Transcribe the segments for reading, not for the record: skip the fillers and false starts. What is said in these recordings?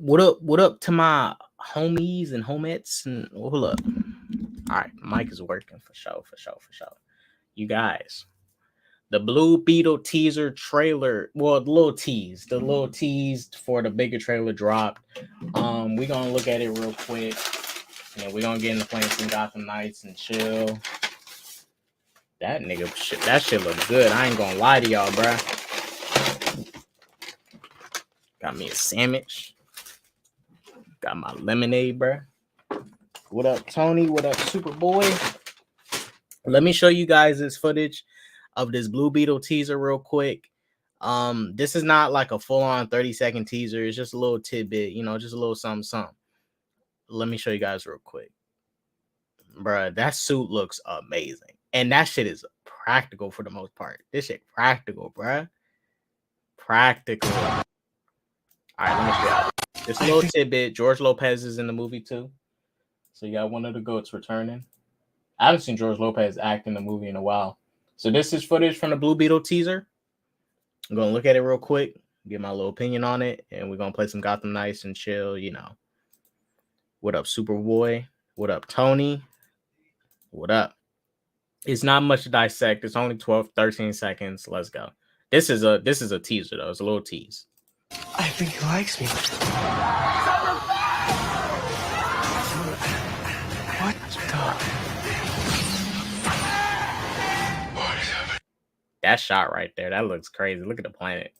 What up to my homies and homettes and hold up. All right, mic is working for sure. You guys, the Blue Beetle teaser trailer. Well, the little tease for the bigger trailer dropped. We're gonna look at it real quick, and we're gonna get into playing some Gotham Knights and chill. That shit look good. I ain't gonna lie to y'all, bruh. Got me a sandwich. Got my lemonade, bruh. What up, Tony? What up, Superboy? Let me show you guys this footage of this Blue Beetle teaser real quick. This is not like a full-on 30-second teaser. It's just a little tidbit, just a little something. Let me show you guys real quick. Bruh, that suit looks amazing. And that shit is practical for the most part. This shit practical, bruh. Practical. All right, let me show y'all. This little tidbit. George Lopez is in the movie too. So you got one of the GOATs returning. I haven't seen George Lopez act in the movie in a while. So this is footage from the Blue Beetle teaser. I'm going to look at it real quick, get my little opinion on it, and we're going to play some Gotham Knights and chill, What up, Superboy? What up, Tony? What up? It's not much to dissect. It's only 12, 13 seconds. Let's go. This is a teaser, though. It's a little tease. I think he likes me. What the? That shot right there, that looks crazy. Look at the planet.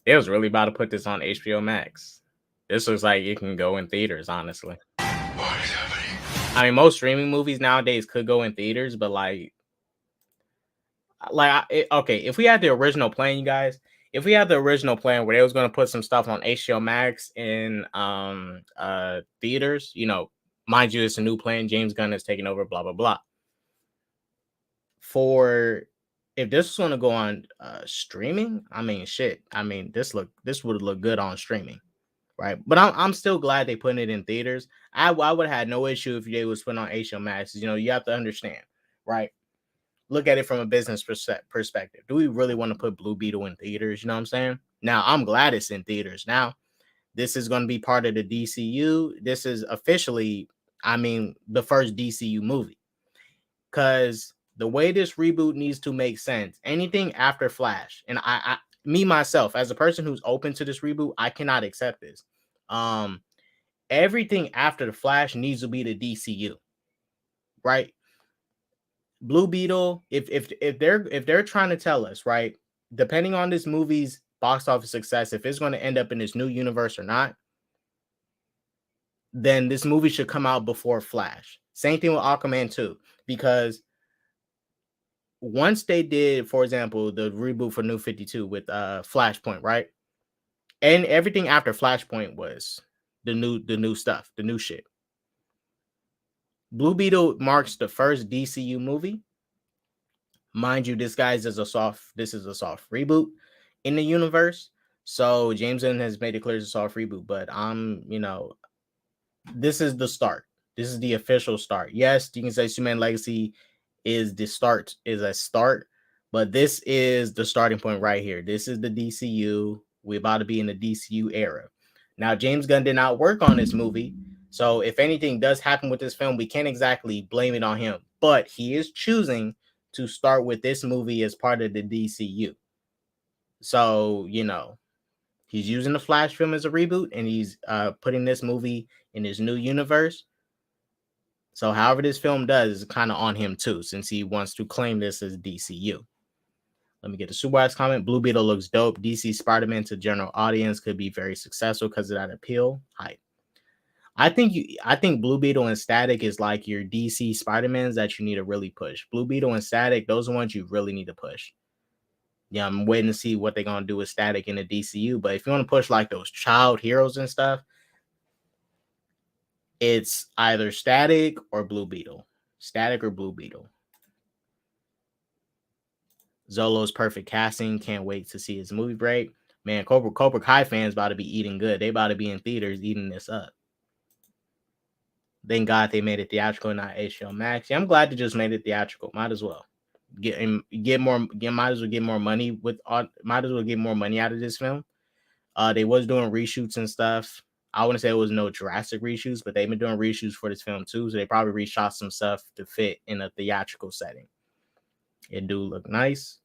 They was really about to put this on HBO Max. This looks like it can go in theaters, honestly. What is happening? I mean, most streaming movies nowadays could go in theaters, but okay, if we had the original plan, you guys, if we had the original plan where they was going to put some stuff on HBO Max in theaters, mind you, it's a new plan. James Gunn is taking over, blah, blah, blah. If this was going to go on streaming, I mean, shit. I mean, this would look good on streaming, right? But I'm still glad they put it in theaters. I would have had no issue if they was put on HBO Max. You have to understand, right? Look at it from a business perspective. Do we really want to put Blue Beetle in theaters? You know what I'm saying? Now, I'm glad it's in theaters. Now, this is going to be part of the DCU. This is officially, the first DCU movie. Because the way this reboot needs to make sense, anything after Flash, and me myself, as a person who's open to this reboot, I cannot accept this. Everything after the Flash needs to be the DCU, right? Blue Beetle, if they're trying to tell us, right, depending on this movie's box office success, if it's going to end up in this new universe or not, then this movie should come out before Flash. Same thing with Aquaman 2, because once they did, for example, the reboot for New 52 with Flashpoint, right? And everything after Flashpoint was the new stuff, the new shit. Blue Beetle marks the first DCU movie. Mind you, this is a soft reboot in the universe. So James Gunn has made it clear it's a soft reboot, but this is the start. This is the official start. Yes, you can say Superman Legacy is a start, but this is the starting point right here. This is the DCU. We're about to be in the DCU era. Now, James Gunn did not work on this movie, so if anything does happen with this film, we can't exactly blame it on him, but he is choosing to start with this movie as part of the DCU. So, he's using the Flash film as a reboot, and he's putting this movie in his new universe. So however this film does is kind of on him too, since he wants to claim this as DCU. Let me get the Superwise comment. Blue Beetle looks dope. DC Spider-Man to general audience could be very successful because of that appeal. Hype. I think Blue Beetle and Static is like your DC Spider-Mans that you need to really push. Blue Beetle and Static, those are ones you really need to push. Yeah, I'm waiting to see what they're gonna do with Static in the DCU. But if you want to push like those child heroes and stuff, it's either Static or Blue Beetle. Static or Blue Beetle. Zolo's perfect casting. Can't wait to see his movie break. Man, Cobra Kai fans about to be eating good. They about to be in theaters eating this up. Thank God they made it theatrical, not HBO Max. Yeah, I'm glad they just made it theatrical. Might as well might as well get more money out of this film. They was doing reshoots and stuff. I wouldn't say it was no drastic reshoots, but they've been doing reshoots for this film too. So they probably reshot some stuff to fit in a theatrical setting. It do look nice.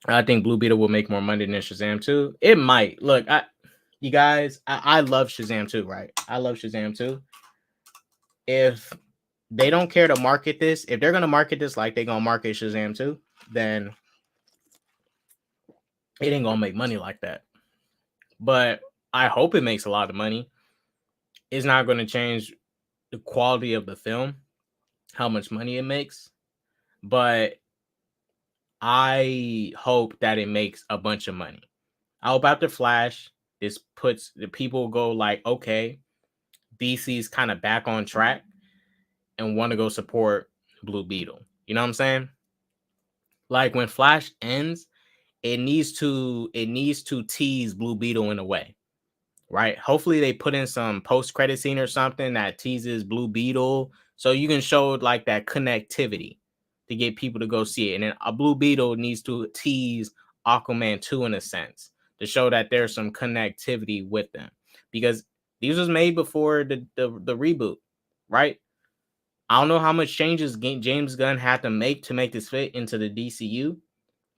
I think Blue Beetle will make more money than Shazam 2. It might. Look, you guys, I love Shazam 2, right? I love Shazam 2. If they don't care to market this, if they're going to market this like they're going to market Shazam 2, then it ain't going to make money like that. But I hope it makes a lot of money. It's not going to change the quality of the film, how much money it makes. But I hope that it makes a bunch of money. I hope after Flash, this puts the people go like, okay, DC's kind of back on track and want to go support Blue Beetle. You know what I'm saying? Like when Flash ends, it needs to tease Blue Beetle in a way, right? Hopefully they put in some post-credit scene or something that teases Blue Beetle so you can show like that connectivity to get people to go see it. And then a Blue Beetle needs to tease Aquaman 2 in a sense to show that there's some connectivity with them, because these was made before the reboot, right? I don't know how much changes James Gunn had to make this fit into the DCU,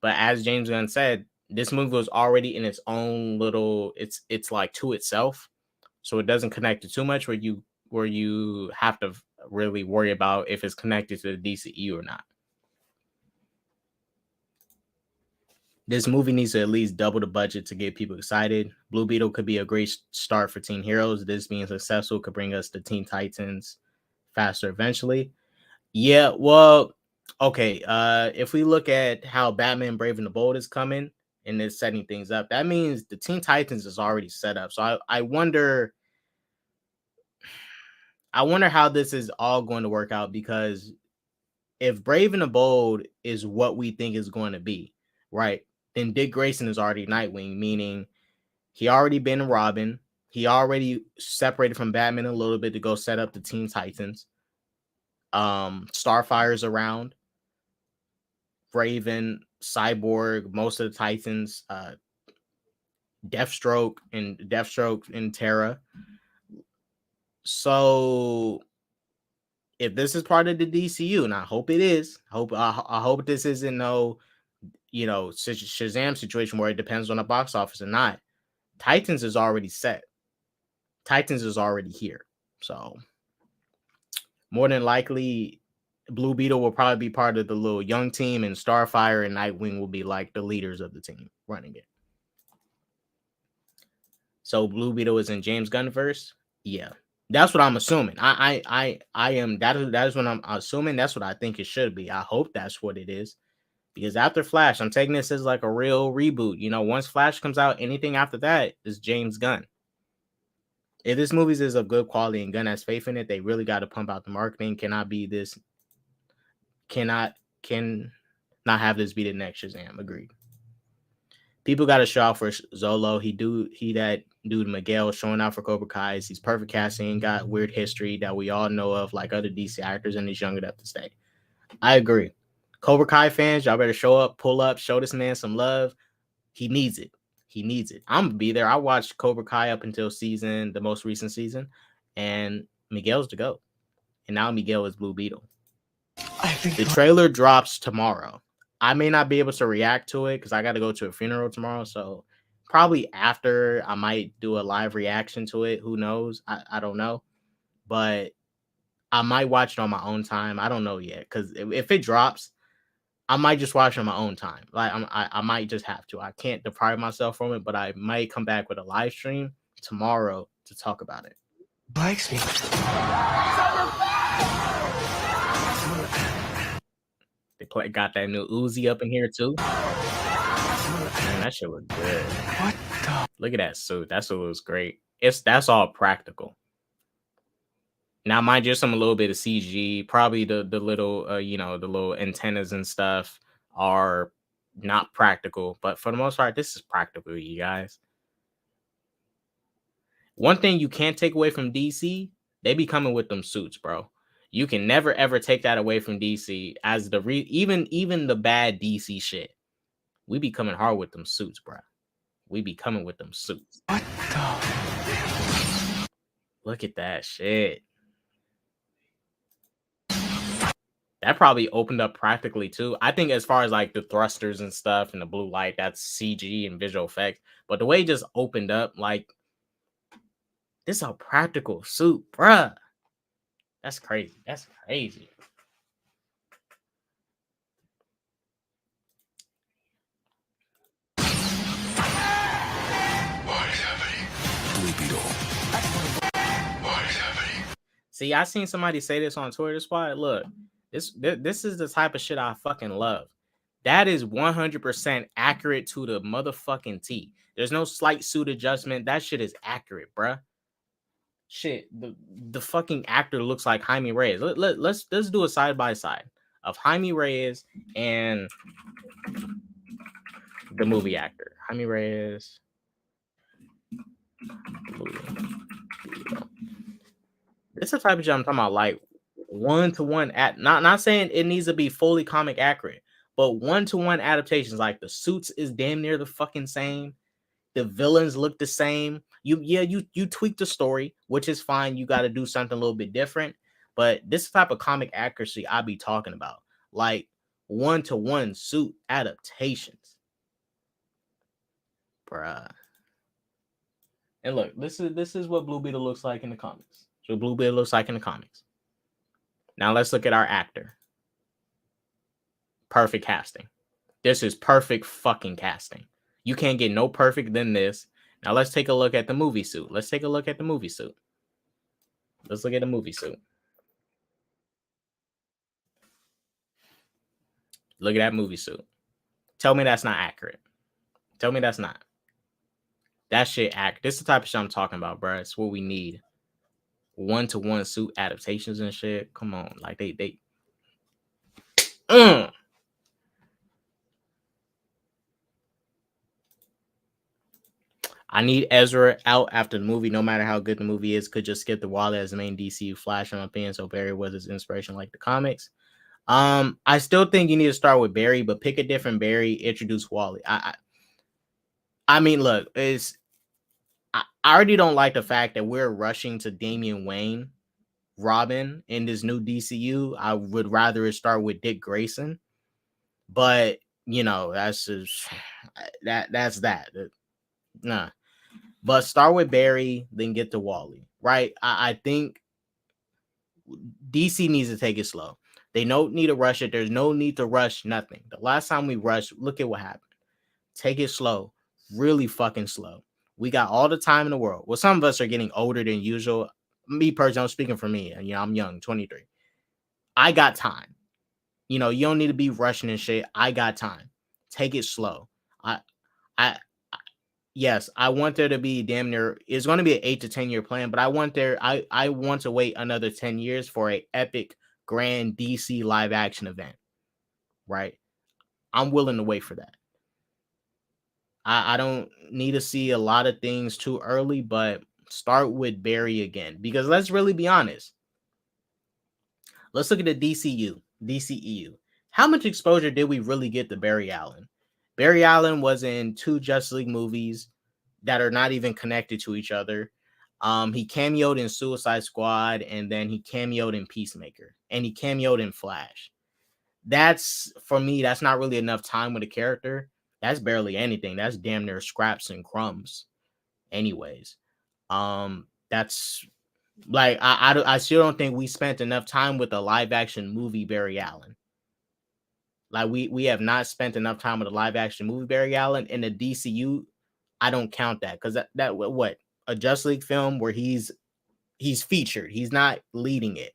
but as James Gunn said, this movie was already in its own little, it's like to itself, so it doesn't connect it too much where you have to really worry about if it's connected to the DCU or not. This movie needs to at least double the budget to get people excited. Blue Beetle could be a great start for Teen Heroes. This being successful could bring us to Teen Titans faster eventually. Yeah, well, okay. If we look at how Batman Brave and the Bold is coming and it's setting things up, that means the Teen Titans is already set up. So I wonder how this is all going to work out, because if Brave and the Bold is what we think is going to be, right, then Dick Grayson is already Nightwing, meaning he already been Robin. He already separated from Batman a little bit to go set up the Teen Titans. Starfire's around. Raven, Cyborg, most of the Titans, Deathstroke and Terra. So if this is part of the DCU, and I hope it is, I hope this isn't no, Shazam situation where it depends on the box office or not. Titans is already set. Titans is already here. So more than likely, Blue Beetle will probably be part of the little young team, and Starfire and Nightwing will be like the leaders of the team running it. So Blue Beetle is in James Gunn verse. Yeah, that's what I'm assuming. I am that is what I'm assuming. That's what I think it should be. I hope that's what it is, because after Flash, I'm taking this as like a real reboot. Once Flash comes out, anything after that is James Gunn. If this movie is of good quality and Gunn has faith in it, they really got to pump out the marketing. Cannot not have this be the next Shazam. Agreed. People got to show out for Zolo. That dude Miguel showing out for Cobra Kai. He's perfect casting, got weird history that we all know of, like other DC actors, and he's young enough to stay. I agree. Cobra Kai fans, y'all better show up, pull up, show this man some love. He needs it. I'm gonna be there. I watched Cobra Kai up until the most recent season, and Miguel's to go. And now Miguel is Blue Beetle. The trailer drops tomorrow. I may not be able to react to it because I got to go to a funeral tomorrow. So probably after, I might do a live reaction to it. Who knows? I don't know. But I might watch it on my own time. I don't know yet, because if it drops, I might just watch it on my own time. Like I might just have to. I can't deprive myself from it, but I might come back with a live stream tomorrow to talk about it. Likes me. They got that new Uzi up in here too. Man, that shit was good. What the? Look at that suit. That suit was great. That's all practical. Now, mind you, some a little bit of CG. Probably the little the little antennas and stuff are not practical, but for the most part, this is practical, you guys. One thing you can't take away from DC, they be coming with them suits, bro. You can never ever take that away from DC. As even the bad DC shit, we be coming hard with them suits, bro. We be coming with them suits. What the? Look at that shit. That probably opened up practically too. I think as far as like the thrusters and stuff and the blue light, that's CG and visual effects. But the way it just opened up, like, this is a practical suit, bruh. That's crazy. That's crazy. What is happening? Blue Beetle. What is happening? See, I seen somebody say this on Twitter. That's why, look, this is the type of shit I fucking love. That is 100% accurate to the motherfucking T. There's no slight suit adjustment. That shit is accurate, bruh. Shit, the fucking actor looks like Jaime Reyes. Let's do a side by side of Jaime Reyes and the movie actor. Jaime Reyes. This is the type of shit I'm talking about, like 1-to-1 at not saying it needs to be fully comic accurate, but 1-to-1 adaptations. Like the suits is damn near the fucking same. The villains look the same. You tweak the story, which is fine. You got to do something a little bit different. But this type of comic accuracy I be talking about, like 1-to-1 suit adaptations, bruh. And look, this is what Blue Beetle looks like in the comics. So Blue Beetle looks like in the comics. Now let's look at our actor. Perfect casting. This is perfect fucking casting. You can't get no perfect than this. Now let's take a look at the movie suit. Let's take a look at the movie suit. Let's look at the movie suit. Look at that movie suit. Tell me that's not accurate. Tell me that's not. That shit act. This is the type of shit I'm talking about, bro. It's what we need. 1-to-1 suit adaptations and shit. Come on, like they. I need Ezra out after the movie, no matter how good the movie is. Could just skip the Wally as the main DCU Flash, in my opinion. So Barry was his inspiration, like the comics. I still think you need to start with Barry, but pick a different Barry. Introduce Wally. I mean, look, I already don't like the fact that we're rushing to Damian Wayne, Robin in this new DCU. I would rather it start with Dick Grayson, but that's just that's that. Nah. But start with Barry, then get to Wally, right? I think DC needs to take it slow. They don't need to rush it. There's no need to rush nothing. The last time we rushed, look at what happened. Take it slow, really fucking slow. We got all the time in the world. Well, some of us are getting older than usual. Me personally, I'm speaking for me. I'm young, 23. I got time. You don't need to be rushing and shit. I got time. Take it slow. I yes, I want there to be damn near. It's going to be an 8 to 10 year plan, but I want to wait another 10 years for a epic grand DC live action event. Right? I'm willing to wait for that. I don't need to see a lot of things too early, but start with Barry again, because let's really be honest. Let's look at the DCEU. How much exposure did we really get to Barry Allen? Barry Allen was in 2 Justice League movies that are not even connected to each other. He cameoed in Suicide Squad, and then he cameoed in Peacemaker, and he cameoed in Flash. That's, for me, that's not really enough time with a character. That's barely anything. That's damn near scraps and crumbs. Anyways, that's like I still don't think we spent enough time with a live action movie Barry Allen. Like we have not spent enough time with a live action movie Barry Allen in the DCU. I don't count that, because that what a Justice League film where he's featured. He's not leading it.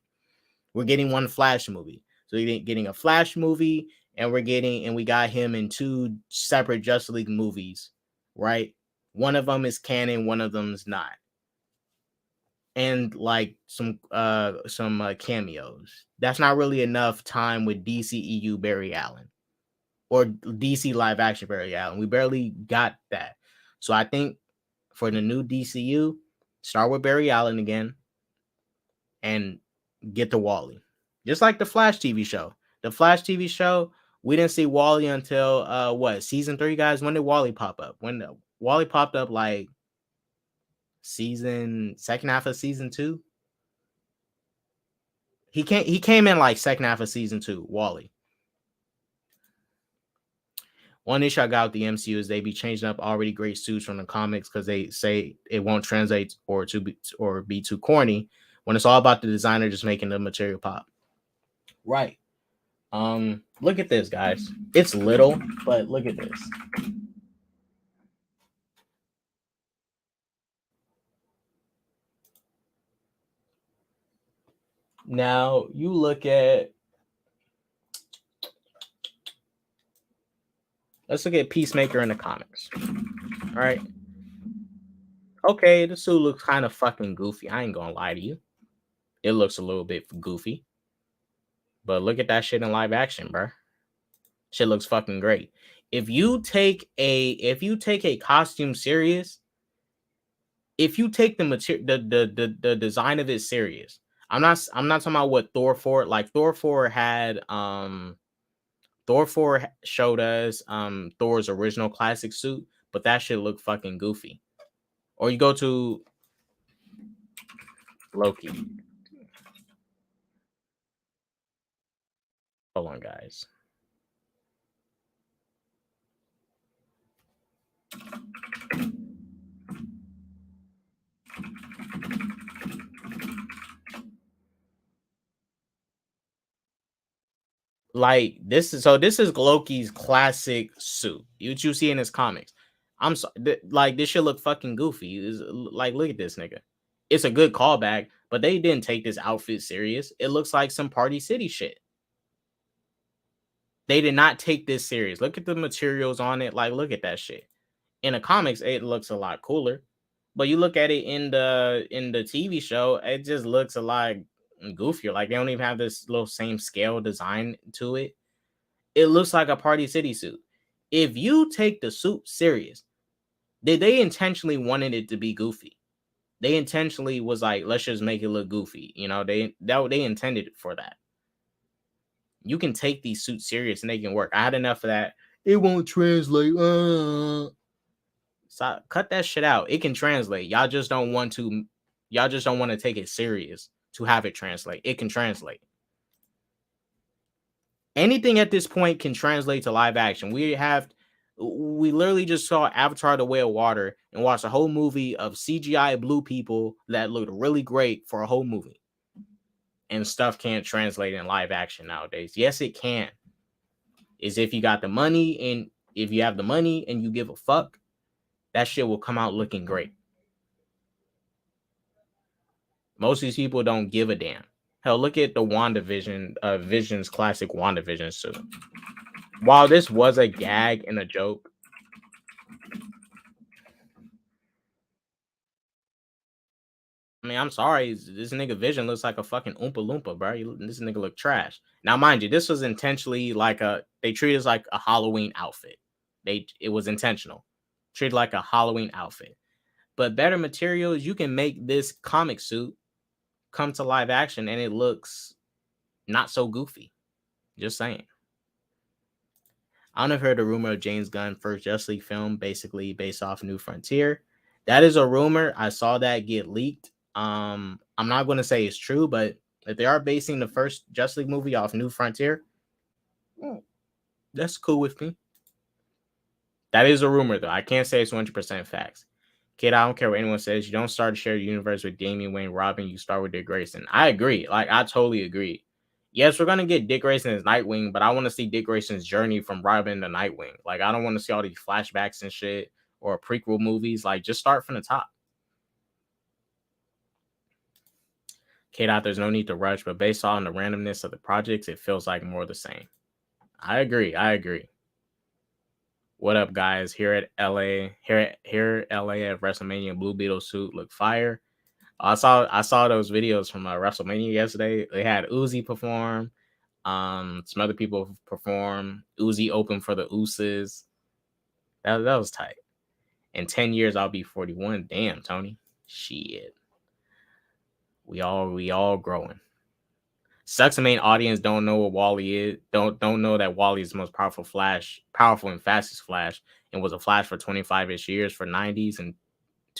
We're getting one Flash movie, so we're getting a Flash movie, and we got him in 2 separate Justice League movies, right? One of them is canon, one of them is not, and like some cameos. That's not really enough time with DCEU Barry Allen or DC live action Barry Allen. We barely got that. So I think for the new DCU, start with Barry Allen again and get to Wally. Just like the Flash TV show. The Flash TV show, we didn't see Wally until season 3, guys? When did Wally pop up? Wally popped up like second half of season 2. He came in like second half of season 2, Wally. One issue I got with the MCU is they be changing up already great suits from the comics because they say it won't translate or be too corny when it's all about the designer just making the material pop. Right. Look at this, guys. It's little, but look at this. Now you look at, let's look at Peacemaker in the comics. All right. Okay, the suit looks kind of fucking goofy. I ain't gonna lie to you. It looks a little bit goofy. But look at that shit in live action, bro. Shit looks fucking great. If you take a costume serious, if you take the material, the design of it serious, I'm not talking about what Thor 4, like Thor 4 had Thor 4 showed us Thor's original classic suit, but that shit looked fucking goofy. Or you go to Loki. Hold on, guys. Like this is Loki's classic suit. You see in his comics. I'm sorry, like this should look fucking goofy. Like, look at this nigga. It's a good callback, but they didn't take this outfit serious. It looks like some Party City shit. They did not take this serious. Look at the materials on it. Like, look at that shit. In the comics, it looks a lot cooler. But you look at it in the TV show, it just looks a lot goofier. Like they don't even have this little same scale design to it. It looks like a Party City suit. If you take the suit serious, they intentionally wanted it to be goofy. They intentionally was like, let's just make it look goofy. You know, they intended it for that. You can take these suits serious and they can work. I had enough of that. It won't translate. So cut that shit out. It can translate. Y'all just don't want to take it serious to have it translate. It can translate. Anything at this point can translate to live action. We literally just saw Avatar: The Way of Water and watched a whole movie of CGI blue people that looked really great for a whole movie. And stuff can't translate in live action nowadays. Yes, it can. Is if you got the money, and if you have the money and you give a fuck, that shit will come out looking great. Most of these people don't give a damn. Hell, look at the WandaVision, Vision's classic WandaVision suit. While this was a gag and a joke, I mean, I'm sorry, this nigga Vision looks like a fucking Oompa Loompa, bro. This nigga look trash. Now, mind you, this was intentionally they treated it like a Halloween outfit. It was intentional. Treated like a Halloween outfit. But better materials, you can make this comic suit come to live action and it looks not so goofy. Just saying. I don't know if you heard the rumor of James Gunn first Justice League film, basically based off New Frontier. That is a rumor. I saw that get leaked. I'm not going to say it's true, but if they are basing the first Justice League movie off New Frontier, that's cool with me. That is a rumor, though. I can't say it's 100% facts. Kid, I don't care what anyone says. You don't start to share the universe with Damian Wayne Robin. You start with Dick Grayson. I agree. Like, I totally agree. Yes, we're going to get Dick Grayson as Nightwing, but I want to see Dick Grayson's journey from Robin to Nightwing. Like, I don't want to see all these flashbacks and shit or prequel movies. Like, just start from the top. K-Dot, there's no need to rush, but based on the randomness of the projects, it feels like more the same. I agree. What up, guys? Here at LA at WrestleMania, Blue Beetle suit look fire. I saw those videos from WrestleMania yesterday. They had Uzi perform. Some other people perform. Uzi opened for the Usos. That was tight. In 10 years, I'll be 41. Damn, Tony. Shit. We all growing. Sucks the main audience don't know what Wally is. Don't know that Wally is the most powerful and fastest Flash, and was a Flash for 25-ish years for 90s and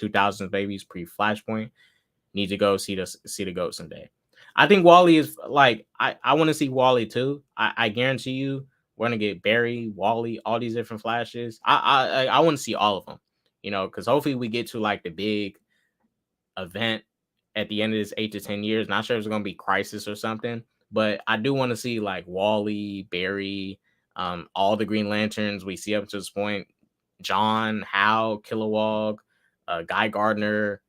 2000s babies pre-Flashpoint need to go see the GOAT someday. I think Wally is like I want to see Wally too. I guarantee you we're gonna get Barry, Wally, all these different Flashes. I want to see all of them, you know, because hopefully we get to like the big event at the end of this 8 to 10 years. Not sure if it's gonna be Crisis or something, but I do want to see like Wally, Barry, all the Green Lanterns we see up to this point, John, Hal, Kilowog, Guy Gardner,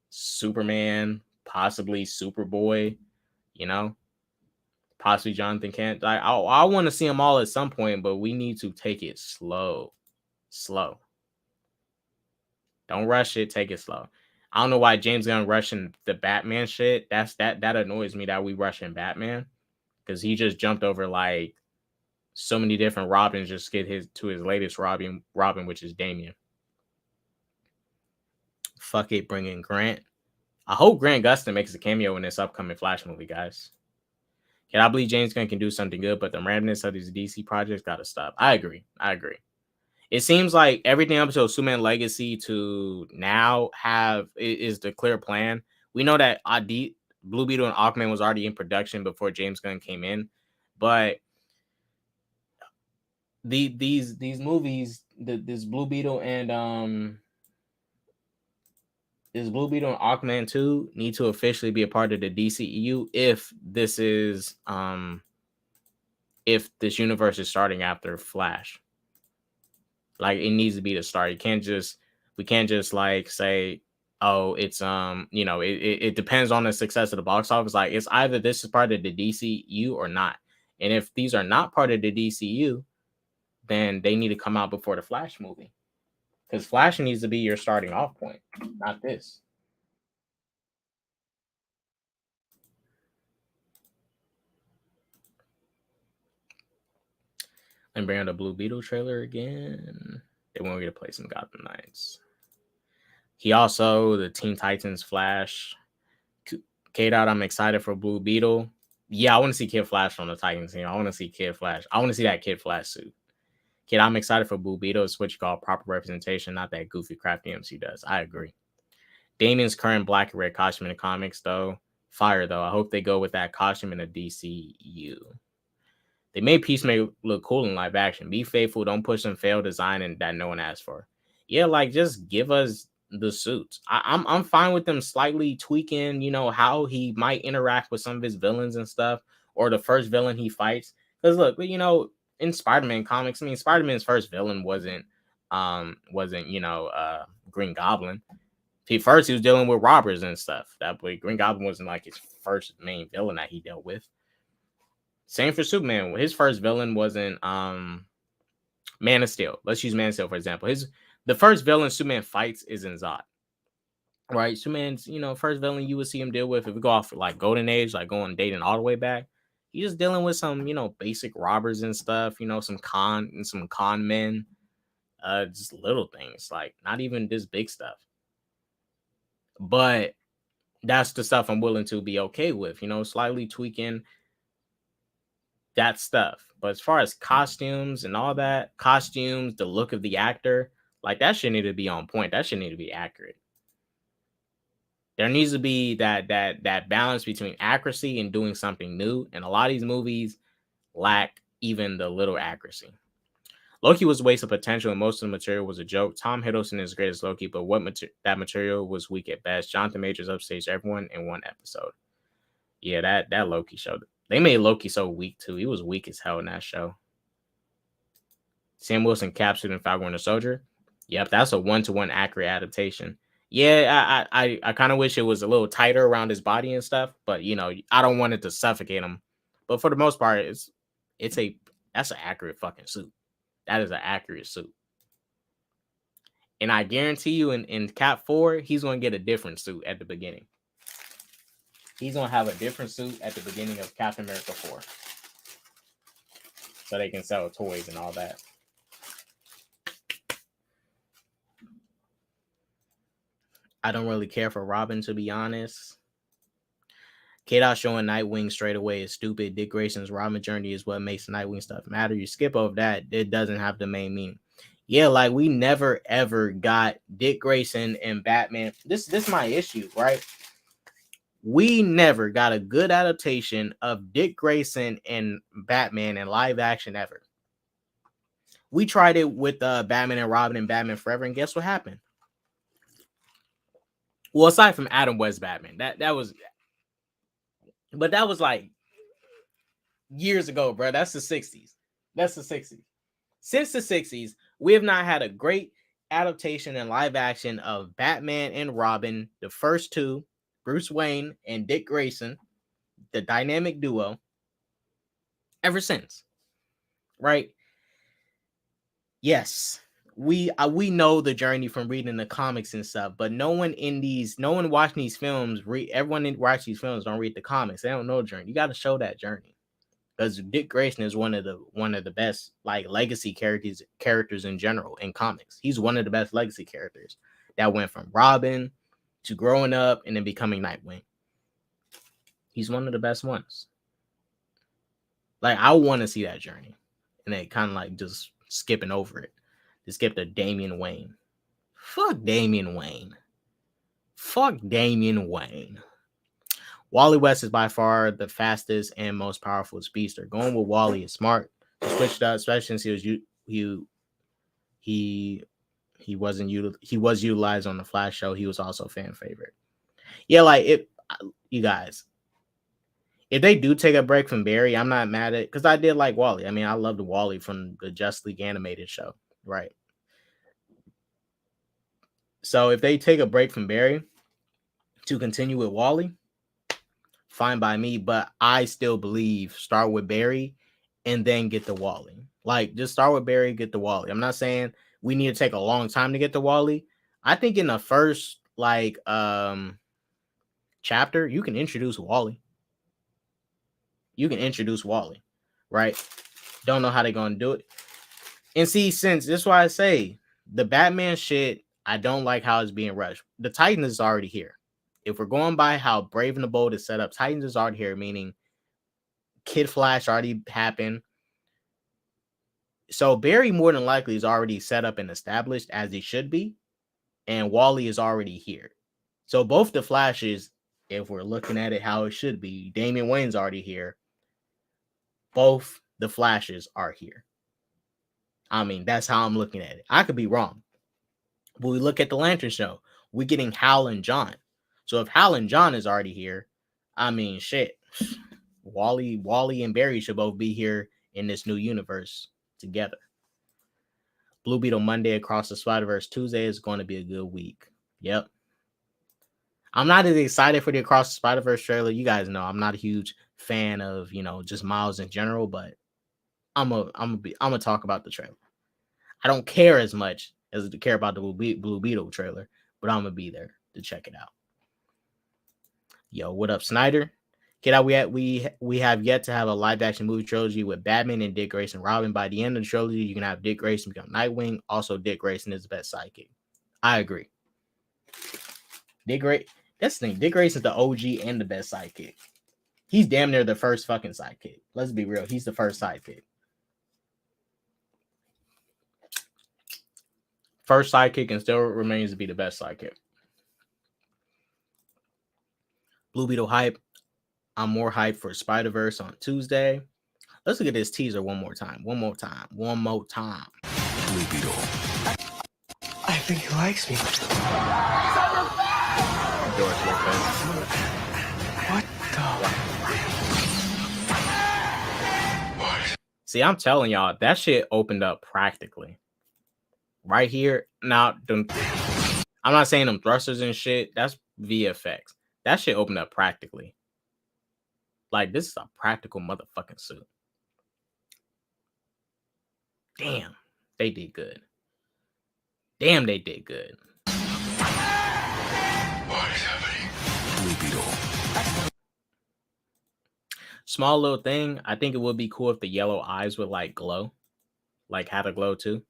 Superman, possibly Superboy, you know, possibly Jonathan Kent. I want to see them all at some point, but we need to take it slow. Don't rush it. Take it slow. I don't know why James Gunn rushing the Batman shit. That annoys me that we rushing Batman because he just jumped over like so many different Robins just to get his latest Robin, which is Damian. Fuck it, bring in Grant. I hope Grant Gustin makes a cameo in this upcoming Flash movie, guys. Can I believe James Gunn can do something good, but the randomness of these DC projects gotta stop. I agree. It seems like everything up until Superman Legacy to now is the clear plan. We know that Blue Beetle and Aquaman was already in production before James Gunn came in, but these movies, this Blue Beetle and Aquaman 2 need to officially be a part of the DCEU if this is if this universe is starting after Flash. Like it needs to be the start. We can't just like say, oh, it's you know, it depends on the success of the box office. Like it's either this is part of the DCU or not. And if these are not part of the DCU, then they need to come out before the Flash movie. Because Flash needs to be your starting off point, not this. And bring out the Blue Beetle trailer again. They want me to play some Gotham Knights. He also, the Teen Titans Flash. K-Dot, I'm excited for Blue Beetle. Yeah, I want to see Kid Flash on the Titans team. I want to see Kid Flash. I want to see that Kid Flash suit. Kid, I'm excited for Blue Beetle. It's what you call proper representation, not that goofy crap the MC does. I agree. Damien's current black and red costume in the comics, though. Fire, though. I hope they go with that costume in the DCU. They made Peacemaker look cool in live action. Be faithful. Don't push some failed design and that no one asked for. Yeah, like just give us the suits. I'm fine with them slightly tweaking, you know, how he might interact with some of his villains and stuff, or the first villain he fights. Because look, you know, in Spider-Man comics, I mean, Spider-Man's first villain wasn't Green Goblin. He was dealing with robbers and stuff. That way, Green Goblin wasn't like his first main villain that he dealt with. Same for Superman. His first villain wasn't Man of Steel. Let's use Man of Steel for example. The first villain Superman fights is in Zod. Right? Superman's, you know, first villain you would see him deal with if we go off like Golden Age, like going dating all the way back. He's just dealing with some, you know, basic robbers and stuff, you know, some con men. Just little things, like not even this big stuff. But that's the stuff I'm willing to be okay with, you know, slightly tweaking that stuff. But as far as costumes and all that, the look of the actor, like that shit need to be on point. That shit need to be accurate. There needs to be that balance between accuracy and doing something new. And a lot of these movies lack even the little accuracy. Loki was a waste of potential, and most of the material was a joke. Tom Hiddleston is great as Loki, but that material was weak at best. Jonathan Majors upstaged everyone in one episode. Yeah, that Loki show. They made Loki so weak too. He was weak as hell in that show. Sam Wilson captured in Falcon Winter Soldier. Yep, that's a 1-to-1 accurate adaptation. Yeah, I kind of wish it was a little tighter around his body and stuff, but you know, I don't want it to suffocate him. But for the most part, that's an accurate fucking suit. That is an accurate suit. And I guarantee you in Cap 4, he's going to get a different suit at the beginning. He's going to have a different suit at the beginning of Captain America 4. So they can sell toys and all that. I don't really care for Robin, to be honest. K-Dot showing Nightwing straight away is stupid. Dick Grayson's Robin journey is what makes Nightwing stuff matter. You skip over that, it doesn't have the main meaning. Yeah, like we never ever got Dick Grayson and Batman. This is my issue, right? We never got a good adaptation of Dick Grayson and Batman in live action ever. We tried it with Batman and Robin and Batman Forever, and guess what happened? Well, aside from Adam West Batman, that was, but that was like years ago, bro. That's the 60s. That's the 60s. Since the 60s, we have not had a great adaptation in live action of Batman and Robin, the first two, Bruce Wayne and Dick Grayson, the dynamic duo, ever since. Right? Yes. We know the journey from reading the comics and stuff, but no one watching these films, everyone watching these films don't read the comics. They don't know the journey. You got to show that journey. Because Dick Grayson is one of the best like legacy characters in general in comics. He's one of the best legacy characters that went from Robin to growing up and then becoming Nightwing. He's one of the best ones. Like I want to see that journey, and they kind of like just skipping over it. They skip to Damian Wayne. Fuck Damian Wayne. Fuck Damian Wayne. Wally West is by far the fastest and most powerful speedster. Going with Wally is smart. Switched up, especially since he was utilized on the Flash show. He was also a fan favorite. Yeah, like you guys, if they do take a break from Barry, I'm not mad at it because I did like Wally. I mean, I loved Wally from the Just League animated show, right? So if they take a break from Barry to continue with Wally, fine by me, but I still believe start with Barry and then get to Wally. Like just start with Barry, get to Wally. I'm not saying we need to take a long time to get to Wally. I think in the first chapter, you can introduce Wally. You can introduce Wally, right? Don't know how they're gonna do it. And see, since this is why I say the Batman shit, I don't like how it's being rushed. The Titans is already here. If we're going by how Brave and the Bold is set up, Titans is already here, meaning Kid Flash already happened. So Barry more than likely is already set up and established as he should be, and Wally is already here. So both the Flashes, if we're looking at it how it should be, Damian Wayne's already here. Both the Flashes are here. I mean, that's how I'm looking at it. I could be wrong. But we look at the Lantern Show, we're getting Hal and John. So if Hal and John is already here, I mean, shit. Wally and Barry should both be here in this new universe together. Blue Beetle Monday Across the Spider-Verse Tuesday is going to be a good week. Yep. I'm not as excited for the Across the Spider-Verse trailer. You guys know I'm not a huge fan of, just Miles in general, but I'm gonna talk about the trailer. I don't care as much as to care about the Blue Beetle trailer, but I'm gonna be there to check it out. Yo, what up, Snyder? Kid out, we have yet to have a live action movie trilogy with Batman and Dick Grayson Robin. By the end of the trilogy, you can have Dick Grayson become Nightwing. Also, Dick Grayson is the best sidekick. I agree. That's the thing. Dick Grayson's the OG and the best sidekick. He's damn near the first fucking sidekick. Let's be real. He's the first sidekick. First sidekick and still remains to be the best sidekick. Blue Beetle hype. I'm more hyped for Spider-Verse on Tuesday. Let's look at this teaser one more time. One more time. Blue Beetle. I think he likes me. What the? See, I'm telling y'all, that shit opened up practically. Right here. Now, I'm not saying them thrusters and shit. That's VFX. That shit opened up practically. Like, this is a practical motherfucking suit. Damn, they did good. Damn, they did good. What is happening? Blue Beetle. Small little thing. I think it would be cool if the yellow eyes would like glow. Like had a glow too.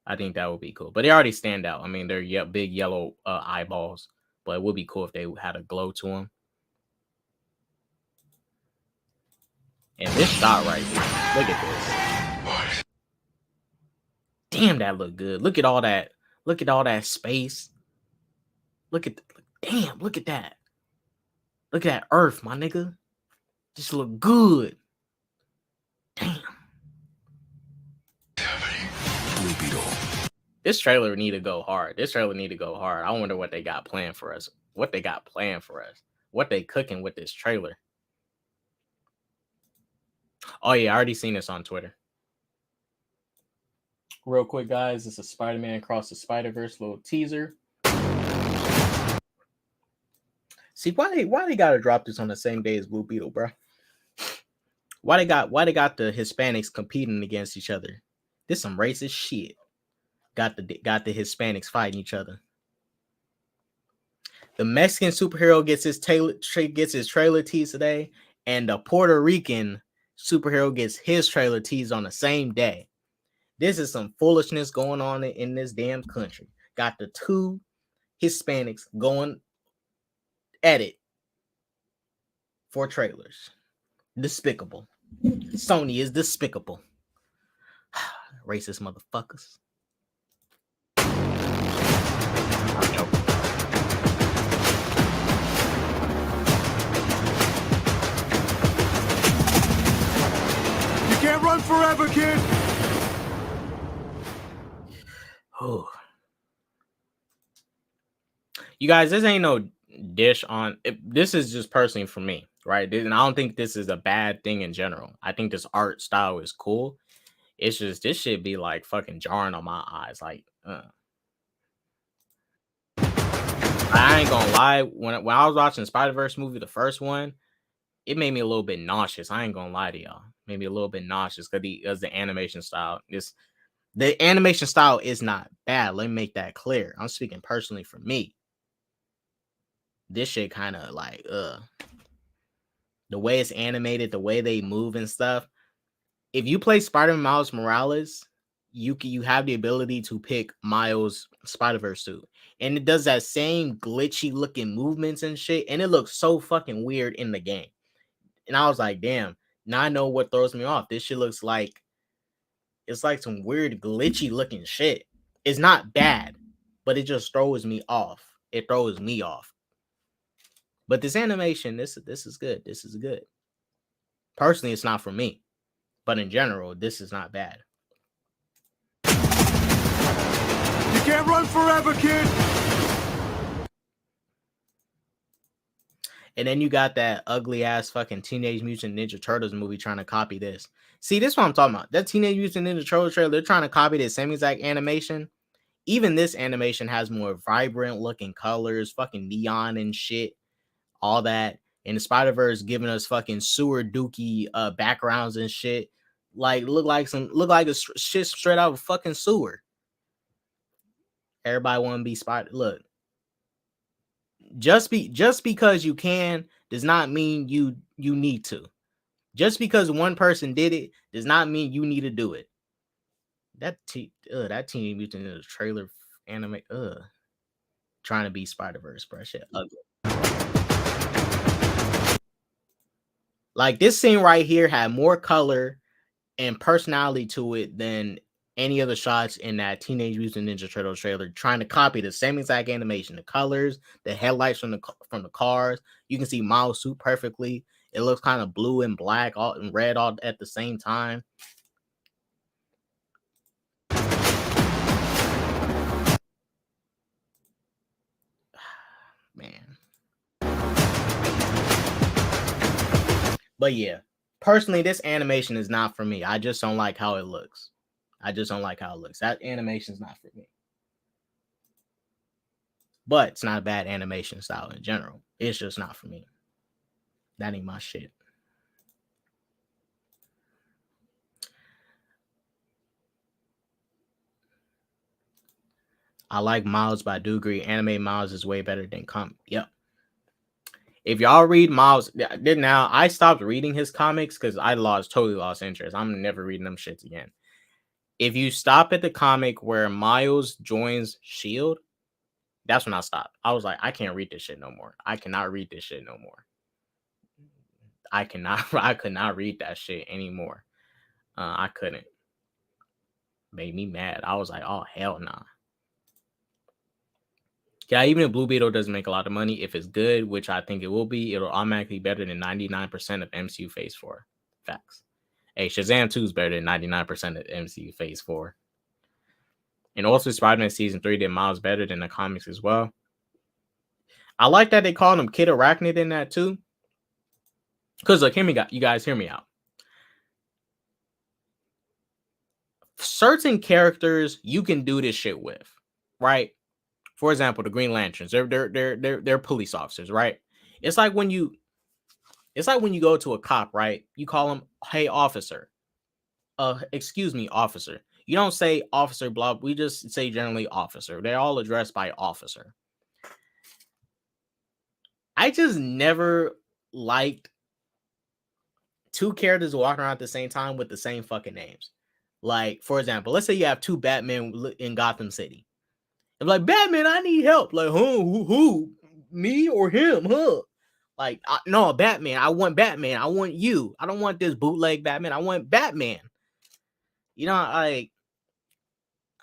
I think that would be cool. But they already stand out. I mean, they're big yellow eyeballs. But it would be cool if they had a glow to them. And this shot right here. Look at this. Damn, that look good. Look at all that. Look at all that space. Look at damn, look at that. Look at that earth, my nigga. Just look good. Damn. Blue Beetle. This trailer need to go hard. This trailer need to go hard. I wonder what they got planned for us. What they got planned for us. What they cooking with this trailer. Oh yeah, I already seen this on Twitter. Real quick, guys, this is Spider-Man Across the Spider-Verse little teaser. See, why they gotta drop this on the same day as Blue Beetle, bro? Why they got the Hispanics competing against each other? This some racist shit. Got the Hispanics fighting each other. The Mexican superhero gets his trailer teased today, and the Puerto Rican superhero gets his trailer teased on the same day. This is some foolishness going on in this damn country. Got the two Hispanics going at it for trailers. Despicable. Sony is despicable. Racist motherfuckers. I'm joking. You can't run forever, kid. Oh. You guys, this ain't no dish on this is just personally for me, right? And I don't think this is a bad thing in general. I think this art style is cool. It's just this shit be like fucking jarring on my eyes. Like, I ain't gonna lie. When I was watching Spider-Verse movie, the first one, it made me a little bit nauseous. I ain't gonna lie to y'all. Made me a little bit nauseous because the animation style. The animation style is not bad. Let me make that clear. I'm speaking personally for me. This shit kind of like the way it's animated, the way they move and stuff. If you play Spider-Man Miles Morales, you have the ability to pick Miles Spider-Verse suit, and it does that same glitchy looking movements and shit, and it looks so fucking weird in the game. And I was like, damn, now I know what throws me off. This shit looks like it's like some weird glitchy looking shit. It's not bad, but it just throws me off. It throws me off. But this animation, this is good. This is good. Personally, it's not for me. But in general, this is not bad. You can't run forever, kid. And then you got that ugly ass fucking Teenage Mutant Ninja Turtles movie trying to copy this. See, this is what I'm talking about. That Teenage Mutant Ninja Turtles trailer, they're trying to copy the same exact animation. Even this animation has more vibrant looking colors, fucking neon and shit. All that. And the Spider-Verse giving us fucking sewer dookie backgrounds and shit. Like look like a shit straight out of fucking sewer. Everybody want to be Spider. Look, just because you can does not mean you need to. Just because one person did it does not mean you need to do it. That Teenage Mutant Ninja trailer anime trying to be Spider-Verse, bro. Shit ugly. Like this scene right here had more color and personality to it than any of the shots in that Teenage Mutant Ninja Turtle trailer, trying to copy the same exact animation, the colors, the headlights from the cars. You can see Miles' suit perfectly. It looks kind of blue and black, all and red all at the same time. Man. But yeah, personally, this animation is not for me. I just don't like how it looks. That animation is not for me. But it's not a bad animation style in general. It's just not for me. That ain't my shit. I like Miles, but I do agree anime Miles is way better than comic. Yep. If y'all read Miles, now I stopped reading his comics because I totally lost interest. I'm never reading them shits again. If you stop at the comic where Miles joins Shield, that's when I stopped. I was like, I can't read this shit no more. I cannot read this shit no more. I could not read that shit anymore. I couldn't. Made me mad. I was like, oh hell nah. Yeah, even if Blue Beetle doesn't make a lot of money, if it's good, which I think it will be, it'll automatically be better than 99% of MCU Phase 4. Facts. Hey, Shazam 2 is better than 99% of MCU Phase 4. And also Spider-Man Season 3 did miles better than the comics as well. I like that they called him Kid Arachnid in that too. Because look, you guys hear me out. Certain characters you can do this shit with, right? For example, the Green Lanterns, they're police officers, right? It's like when you go to a cop, right? You call him, hey, officer. Excuse me, officer. You don't say officer, blah. We just say generally officer. They're all addressed by officer. I just never liked two characters walking around at the same time with the same fucking names. Like, for example, let's say you have two Batman in Gotham City. I'm like, Batman, I need help. Like, who? Me or him? Huh? Like, no, Batman. I want Batman. I want you. I don't want this bootleg Batman. I want Batman. You know, like,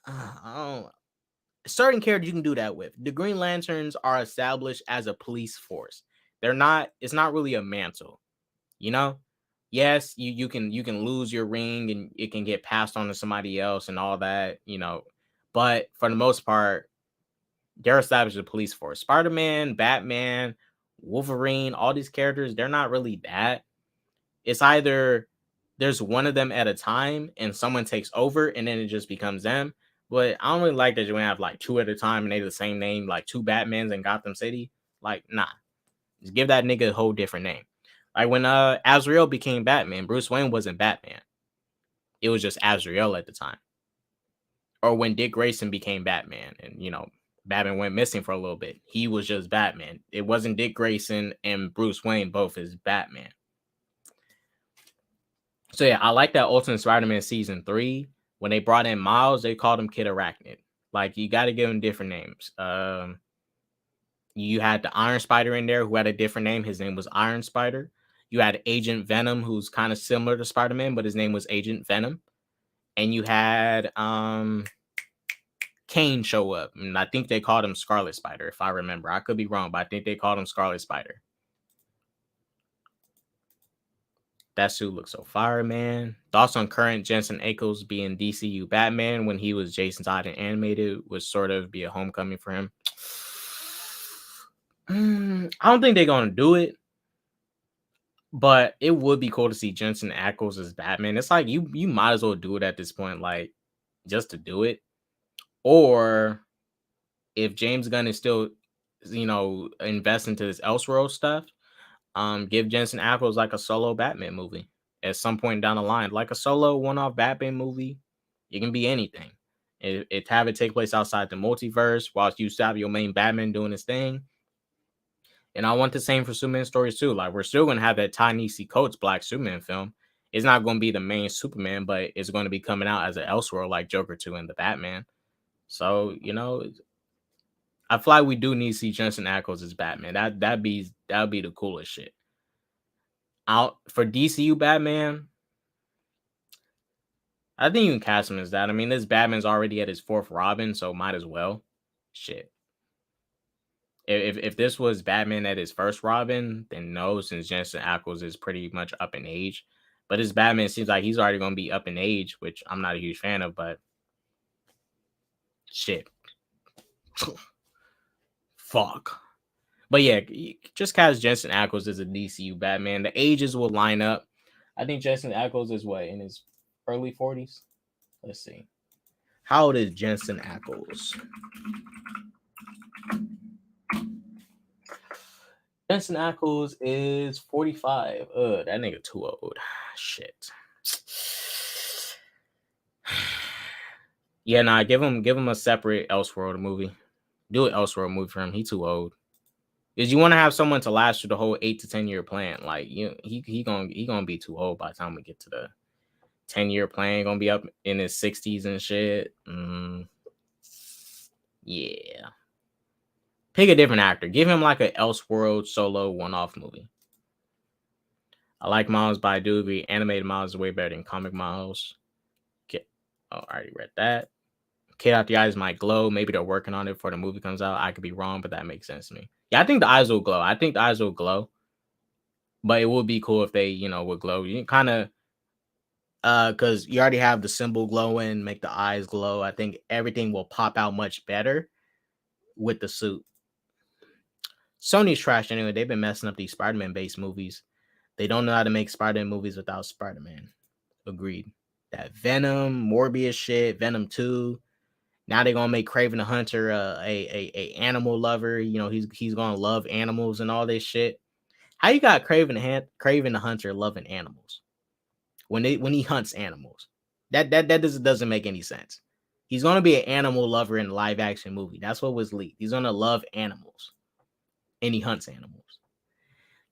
I don't. Certain characters you can do that with. The Green Lanterns are established as a police force. They're not. It's not really a mantle. You know. Yes, you can lose your ring and it can get passed on to somebody else and all that. You know, but for the most part, they're established as a police force. Spider-Man, Batman, Wolverine, all these characters, they're not really that. It's either there's one of them at a time and someone takes over and then it just becomes them. But I don't really like that you have like two at a time and they the same name, like two Batmans in Gotham City. Like, nah. Just give that nigga a whole different name. Like when Azrael became Batman, Bruce Wayne wasn't Batman. It was just Azrael at the time. Or when Dick Grayson became Batman and, you know, Batman went missing for a little bit. He was just Batman. It wasn't Dick Grayson and Bruce Wayne both as Batman. So yeah, I like that Ultimate Spider-Man Season 3. When they brought in Miles, they called him Kid Arachnid. Like, you got to give him different names. You had the Iron Spider in there who had a different name. His name was Iron Spider. You had Agent Venom, who's kind of similar to Spider-Man, but his name was Agent Venom. And you had Kane show up. And I think they called him Scarlet Spider, if I remember. I could be wrong, but I think they called him Scarlet Spider. That suit looks so fire, man. Thoughts on current Jensen Ackles being DCU Batman when he was Jason Todd and animated would sort of be a homecoming for him. I don't think they're going to do it. But it would be cool to see Jensen Ackles as Batman. It's like you might as well do it at this point, like just to do it. Or if James Gunn is still, you know, invest into this Elseworld stuff, give Jensen Ackles like a solo Batman movie at some point down the line, like a solo one-off Batman movie. It can be anything. It have it take place outside the multiverse, whilst you still have your main Batman doing his thing. And I want the same for Superman stories too. Like, we're still going to have that Ta-Nehisi Coates Black Superman film. It's not going to be the main Superman, but it's going to be coming out as an Elseworld like Joker 2 and the Batman. So, you know, I feel like we do need to see Jensen Ackles as Batman. That'd be the coolest shit. Out for DCU Batman, I think you can cast him as that. I mean, this Batman's already at his fourth Robin, so might as well. Shit. If this was Batman at his first Robin, then no, since Jensen Ackles is pretty much up in age. But his Batman seems like he's already going to be up in age, which I'm not a huge fan of, but shit. Fuck. But yeah, just cast Jensen Ackles as a DCU Batman. The ages will line up. I think Jensen Ackles is what, in his early 40s? Let's see. How old is Jensen Ackles? Jensen Ackles is 45. That nigga too old. Shit. Yeah, nah, give him a separate Elseworld movie. Do an Elseworld movie for him. He too old. Because you want to have someone to last through the whole 8 to 10 year plan. Like, he gonna be too old by the time we get to the 10-year plan. Gonna be up in his 60s and shit. Yeah. Pick a different actor. Give him like an Elseworld solo one-off movie. I like Miles, but I do agree animated Miles is way better than comic Miles. Oh, I already read that. Kid out the eyes might glow. Maybe they're working on it before the movie comes out. I could be wrong, but that makes sense to me. Yeah, I think the eyes will glow. I think the eyes will glow. But it would be cool if they, would glow. You kind of because you already have the symbol glowing, make the eyes glow. I think everything will pop out much better with the suit. Sony's trash anyway. They've been messing up these Spider-Man based movies. They don't know how to make Spider-Man movies without Spider-Man. Agreed. That Venom, Morbius shit, Venom 2. Now they're gonna make Craven the Hunter a animal lover. He's gonna love animals and all this shit. How you got Craven the Hunter loving animals when he hunts animals? That doesn't make any sense. He's gonna be an animal lover in a live action movie. That's what was leaked. He's gonna love animals, and he hunts animals.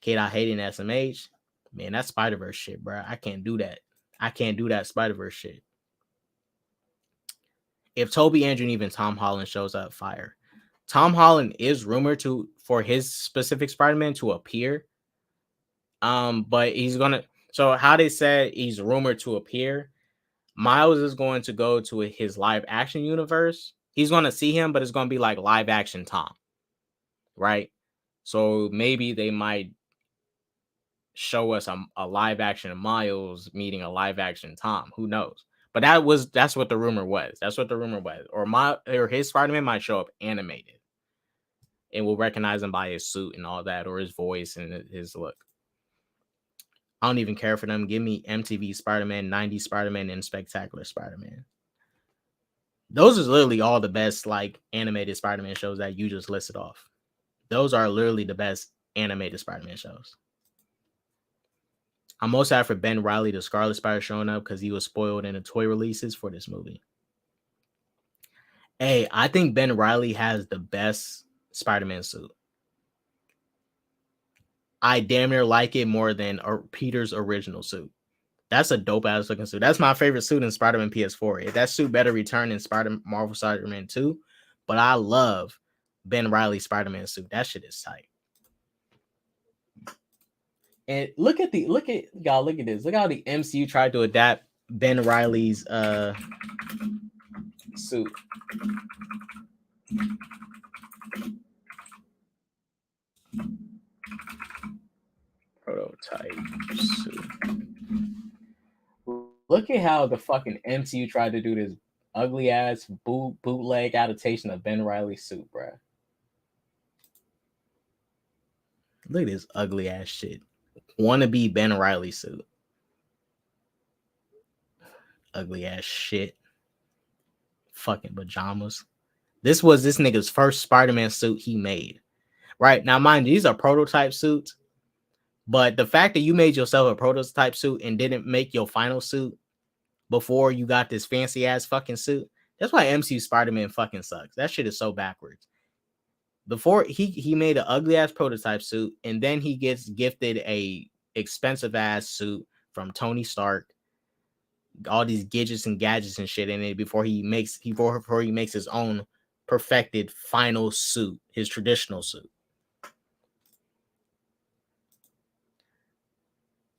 Kid, I hate in SMH. Man, that Spider-Verse shit, bro. I can't do that. I can't do that Spider-Verse shit. If Toby, Andrew, and even Tom Holland shows up, fire. Tom Holland is rumored for his specific Spider-Man to appear. But he's gonna. So how they said he's rumored to appear, Miles is going to go to his live action universe. He's gonna see him, but it's gonna be like live action Tom, right? So maybe they might show us a live action Miles meeting a live action Tom. Who knows? But that's what the rumor was. That's what the rumor was. Or his Spider-Man might show up animated, and we'll recognize him by his suit and all that, or his voice and his look. I don't even care for them. Give me MTV Spider-Man, 90s Spider-Man, and Spectacular Spider-Man. Those is literally all the best like animated Spider-Man shows that you just listed off. Those are literally the best animated Spider-Man shows. I'm most sad for Ben Reilly, the Scarlet Spider, showing up because he was spoiled in the toy releases for this movie. Hey, I think Ben Reilly has the best Spider-Man suit. I damn near like it more than Peter's original suit. That's a dope ass looking suit. That's my favorite suit in Spider-Man PS4. That suit better return in Marvel Spider-Man 2. But I love Ben Reilly's Spider-Man suit. That shit is tight. And look at this. Look at how the MCU tried to adapt Ben Reilly's suit. Prototype suit. Look at how the fucking MCU tried to do this ugly ass bootleg adaptation of Ben Reilly's suit, bruh. Look at this ugly ass shit. Wannabe Ben Reilly suit. Ugly ass shit. Fucking pajamas. This was this nigga's first Spider-Man suit he made. Right? Now, mind you, these are prototype suits. But the fact that you made yourself a prototype suit and didn't make your final suit before you got this fancy ass fucking suit, that's why MCU Spider-Man fucking sucks. That shit is so backwards. Before he made an ugly ass prototype suit, and then he gets gifted a expensive ass suit from Tony Stark, all these gadgets and gadgets and shit in it before he makes his own perfected final suit, his traditional suit.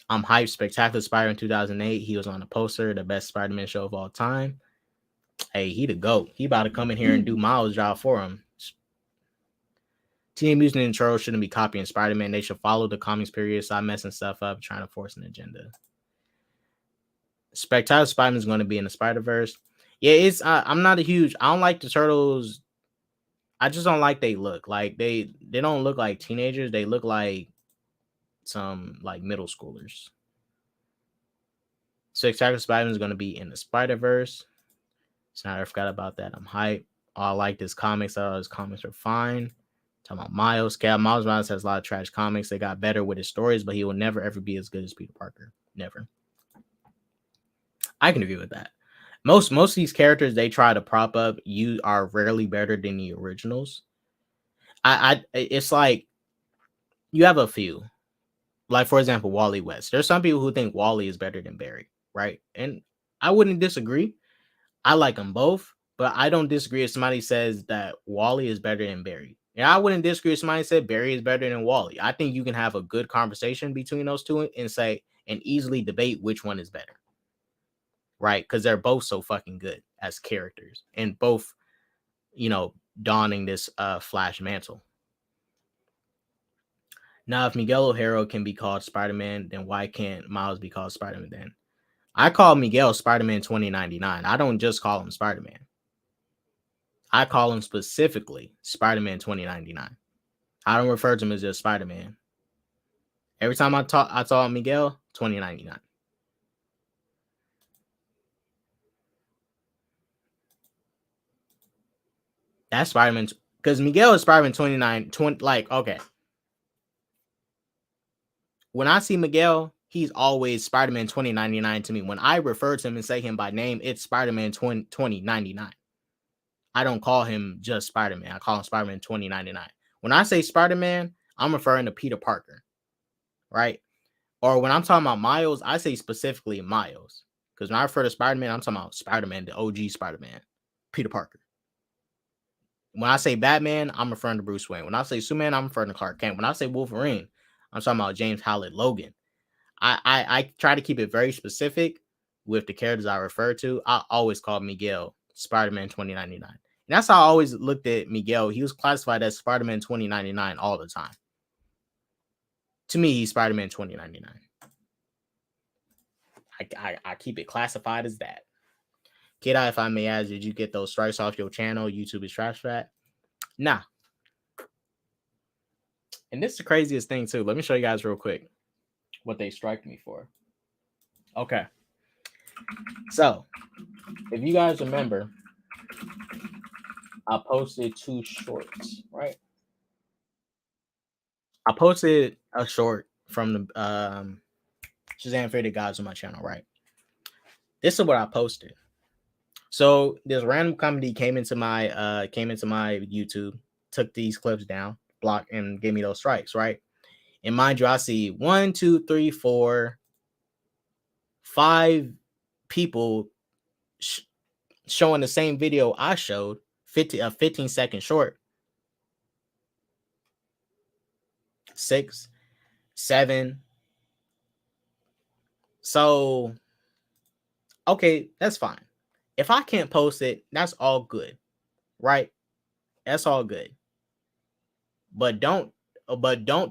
I'm hyped. Spectacular Spider in 2008. He was on the poster, the best Spider-Man show of all time. Hey, he the GOAT. He about to come in here and do Miles' job for him. Teenage Mutant Ninja Turtles shouldn't be copying Spider-Man. They should follow the comics period, stop messing stuff up, trying to force an agenda. Spectacular Spider-Man is going to be in the Spider-Verse. Yeah, it's I'm not a huge. I don't like the Turtles. I just don't like they look. Like they don't look like teenagers. They look like some like middle schoolers. Spectacular Spider-Man is going to be in the Spider-Verse. So now I forgot about that. I'm hyped. I like this comics. I thought his comics are fine. Talking about Miles. Miles Morales has a lot of trash comics. They got better with his stories, but he will never ever be as good as Peter Parker. Never. I can agree with that. Most of these characters they try to prop up, you are rarely better than the originals. It's like you have a few. Like for example, Wally West. There's some people who think Wally is better than Barry, right? And I wouldn't disagree. I like them both, but I don't disagree if somebody says that Wally is better than Barry. And I wouldn't disagree if somebody said Barry is better than Wally. I think you can have a good conversation between those two and say and easily debate which one is better. right? Because they're both so fucking good as characters and both, you know, donning this Flash mantle. Now, if Miguel O'Hara can be called Spider-Man, then why can't Miles be called Spider-Man then? I call Miguel Spider-Man 2099. I don't just call him Spider-Man. I call him specifically Spider-Man 2099. I don't refer to him as just Spider-Man. Every time I talk Miguel 2099. That's Spider-Man, because Miguel is Spider-Man 20, like, okay. When I see Miguel, he's always Spider-Man 2099 to me. When I refer to him and say him by name, it's Spider-Man 2099. I don't call him just Spider-Man. I call him Spider-Man 2099. When I say Spider-Man, I'm referring to Peter Parker, right? Or when I'm talking about Miles, I say specifically Miles. Because when I refer to Spider-Man, I'm talking about Spider-Man, the OG Spider-Man, Peter Parker. When I say Batman, I'm referring to Bruce Wayne. When I say Superman, I'm referring to Clark Kent. When I say Wolverine, I'm talking about James Howlett Logan. I try to keep it very specific with the characters I refer to. I always call Miguel Spider-Man 2099. And that's how I always looked at Miguel. He was classified as Spider-Man 2099 all the time. To me, he's Spider-Man 2099. I keep it classified as that. Kid, if I may ask, did you get those strikes off your channel? YouTube is trash fat. Nah. And this is the craziest thing too. Let me show you guys real quick what they striked me for. Okay. So, if you guys remember, I posted 2 shorts, right? I posted a short from the Shazam Faded Gods on my channel, right? This is what I posted. So this random comedy came into my YouTube, took these clips down, blocked, and gave me those strikes, right? And mind you, I see 1, 2, 3, 4, 5 people showing the same video I showed, a 15-second short. 6, 7. So, okay, that's fine. If I can't post it, that's all good, right? That's all good. But don't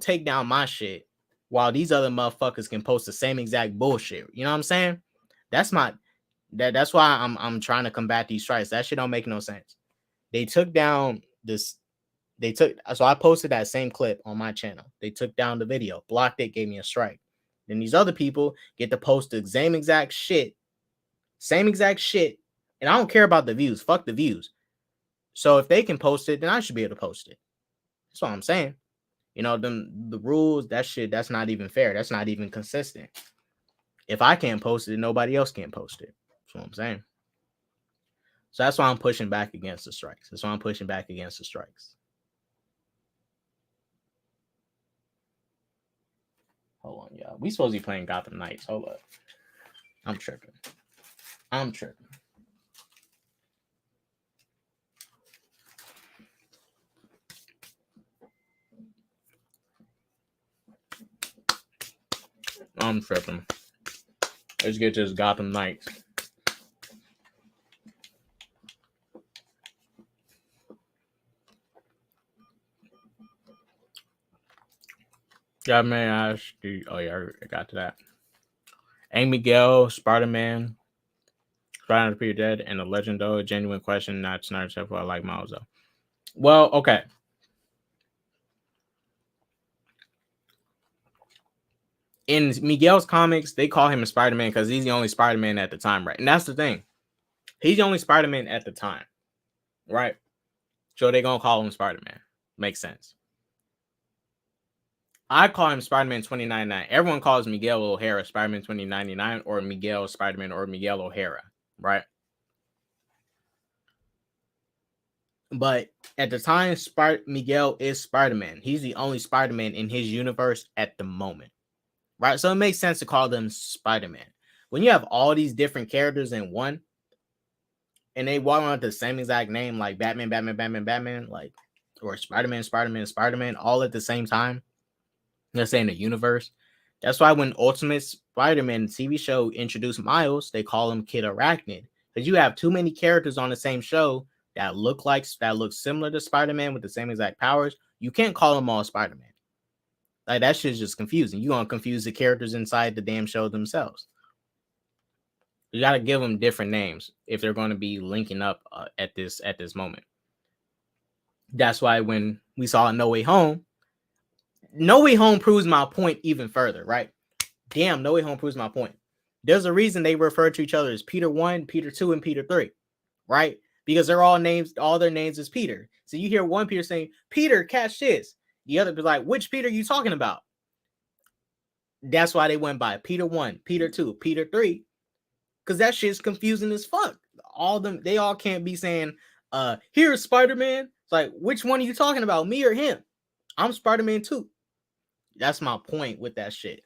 take down my shit while these other motherfuckers can post the same exact bullshit. You know what I'm saying? That's why I'm trying to combat these strikes. That shit don't make no sense. They took down this. So I posted that same clip on my channel. They took down the video, blocked it, gave me a strike. Then these other people get to post the same exact shit, and I don't care about the views. Fuck the views. So if they can post it, then I should be able to post it. That's what I'm saying. You know, the rules, that's not even fair. That's not even consistent. If I can't post it, nobody else can post it. That's what I'm saying. So that's why I'm pushing back against the strikes. Hold on, y'all. We supposed to be playing Gotham Knights. Hold up. I'm tripping. I'm tripping. Let's get to this Gotham Knights. Yeah, man. Oh, yeah, I got to that. A. Miguel, Spider-Man, Spider-Man Peter Dead, and the Legend, though. Genuine question, not Snyder Chef. I like Miles, though. Well, okay. In Miguel's comics, they call him a Spider-Man because he's the only Spider-Man at the time, right? And that's the thing. He's the only Spider-Man at the time, right? So they're going to call him Spider-Man. Makes sense. I call him Spider-Man 2099. Everyone calls Miguel O'Hara Spider-Man 2099 or Miguel Spider-Man or Miguel O'Hara, right? But at the time, Miguel is Spider-Man. He's the only Spider-Man in his universe at the moment, right? So it makes sense to call them Spider-Man. When you have all these different characters in one, and they walk around with the same exact name, like Batman, like, or Spider-Man, all at the same time, let's say in the universe, That's why when Ultimate Spider-Man TV show introduced Miles, they call him Kid Arachnid. Because you have too many characters on the same show that look similar to Spider-Man with the same exact powers. You can't call them all Spider-Man. Like that shit's just confusing. You're gonna confuse the characters inside the damn show themselves. You gotta give them different names if they're going to be linking up at this moment. That's why when we saw No Way Home proves my point even further, right? Damn, No Way Home proves my point. There's a reason they refer to each other as Peter 1, Peter 2, and Peter 3, right? Because they're all their names is Peter. So you hear one Peter saying, Peter, catch this. The other be like, which Peter are you talking about? That's why they went by Peter 1, Peter 2, Peter 3. Because that shit's confusing as fuck. They all can't be saying, here's Spider-Man. It's like, which one are you talking about? Me or him? I'm Spider-Man 2. That's my point with that shit.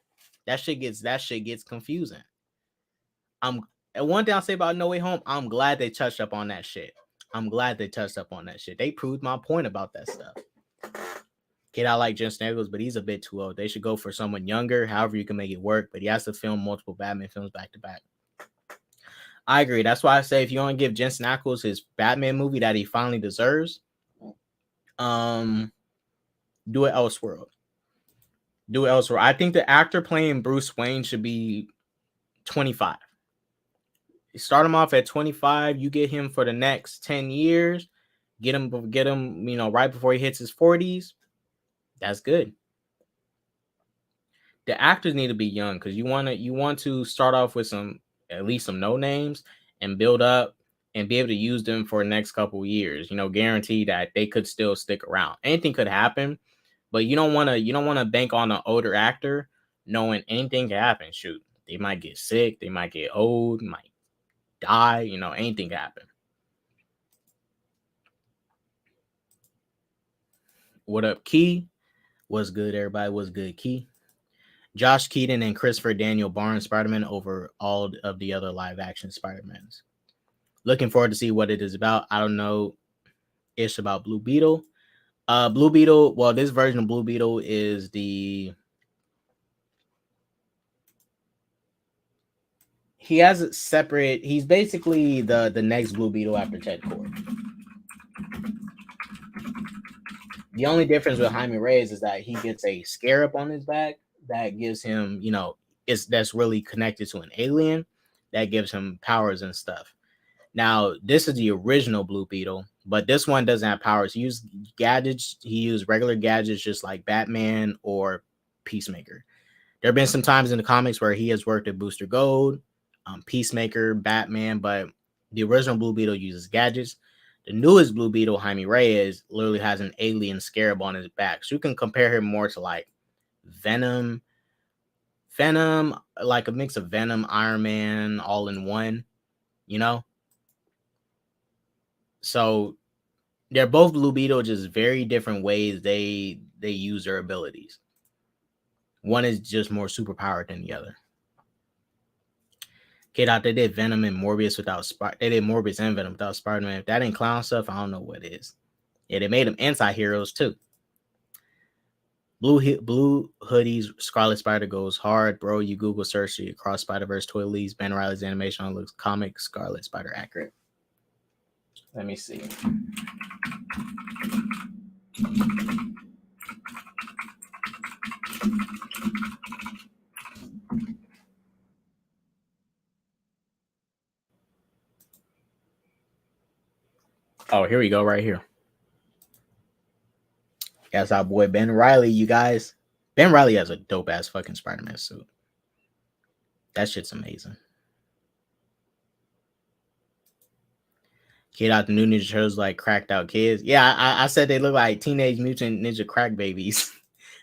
That shit gets confusing. And one thing I'll say about No Way Home, I'm glad they touched up on that shit. They proved my point about that stuff. Kid, I like Jensen Ackles, but he's a bit too old. They should go for someone younger. However, you can make it work, but he has to film multiple Batman films back to back. I agree. That's why I say if you want to give Jensen Ackles his Batman movie that he finally deserves, do it Elseworld. I think the actor playing Bruce Wayne should be 25. You start him off at 25. You get him for the next 10 years. Get him, right before he hits his 40s. That's good. The actors need to be young because you want to start off with at least some no names and build up and be able to use them for the next couple of years. Guarantee that they could still stick around. Anything could happen, but you don't want to bank on an older actor knowing anything can happen. Shoot, they might get sick, they might get old, might die. Anything can happen. What up, Key? What's good, everybody? What's good, Key? Josh Keaton and Christopher Daniel Barnes Spider-Man over all of the other live-action Spider-Mans. Looking forward to see what it is about. I don't know ish about Blue Beetle. Blue Beetle, well, this version of Blue Beetle is he has it separate. He's basically the next Blue Beetle after Ted Cord. The only difference with Jaime Reyes is that he gets a scarab on his back that gives him, that's really connected to an alien that gives him powers and stuff. Now, this is the original Blue Beetle, but this one doesn't have powers. He used gadgets. He used regular gadgets just like Batman or Peacemaker. There have been some times in the comics where he has worked at Booster Gold, Peacemaker, Batman, but the original Blue Beetle uses gadgets. The newest Blue Beetle, Jaime Reyes, literally has an alien scarab on his back. So you can compare him more to like Venom, like a mix of Venom, Iron Man, all in one, So they're both Blue Beetle, just very different ways they use their abilities. One is just more superpowered than the other. They did Venom and Morbius they did Morbius and Venom without Spider-Man. If that ain't clown stuff, I don't know what is. Yeah, they made them anti-heroes too. Blue Hoodie's Scarlet Spider goes hard, bro. You Google search the Across Spider-Verse Toy Leads, Ben Reilly's animation on looks comic Scarlet Spider accurate. Let me see. Oh, here we go, right here. That's our boy Ben Reilly, you guys. Ben Reilly has a dope ass fucking Spider-Man suit. That shit's amazing. Kid out the new Ninja Turtles like cracked out kids. Yeah, I said they look like Teenage Mutant Ninja crack babies.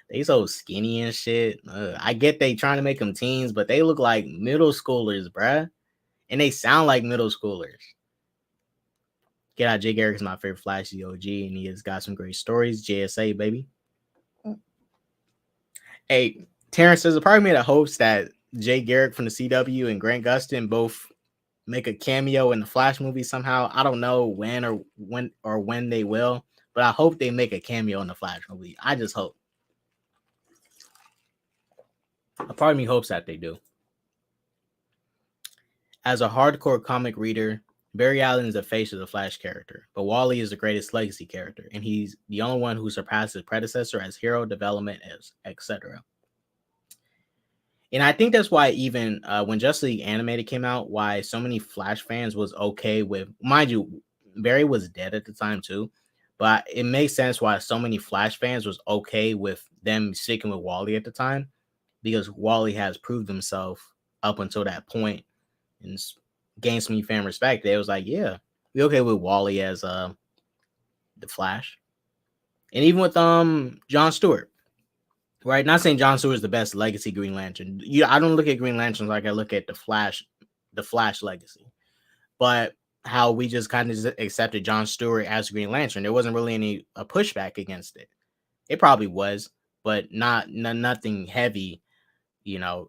They so skinny and shit. I get they trying to make them teens, but they look like middle schoolers, bruh. And they sound like middle schoolers. Get out, Jay Garrick is my favorite Flash OG, and he has got some great stories. JSA, baby. Hey, Terrence, there's a part of me that hopes that Jay Garrick from the CW and Grant Gustin both make a cameo in the Flash movie somehow. I don't know when they will, but I hope they make a cameo in the Flash movie. I just hope. A part of me hopes that they do. As a hardcore comic reader, Barry Allen is the face of the Flash character, but Wally is the greatest legacy character, and he's the only one who surpassed his predecessor as hero development, etc. And I think that's why even when Justice League Animated came out, why so many Flash fans was okay with, mind you, Barry was dead at the time too, but it makes sense why so many Flash fans was okay with them sticking with Wally at the time, because Wally has proved himself up until that point and gained some fan respect. They was like, yeah, we okay with Wally as the Flash. And even with John Stewart. Right, not saying John Stewart is the best legacy Green Lantern. I don't look at Green Lanterns like I look at the Flash legacy. But how we just kind of accepted John Stewart as Green Lantern, there wasn't really any pushback against it. It probably was, but nothing heavy,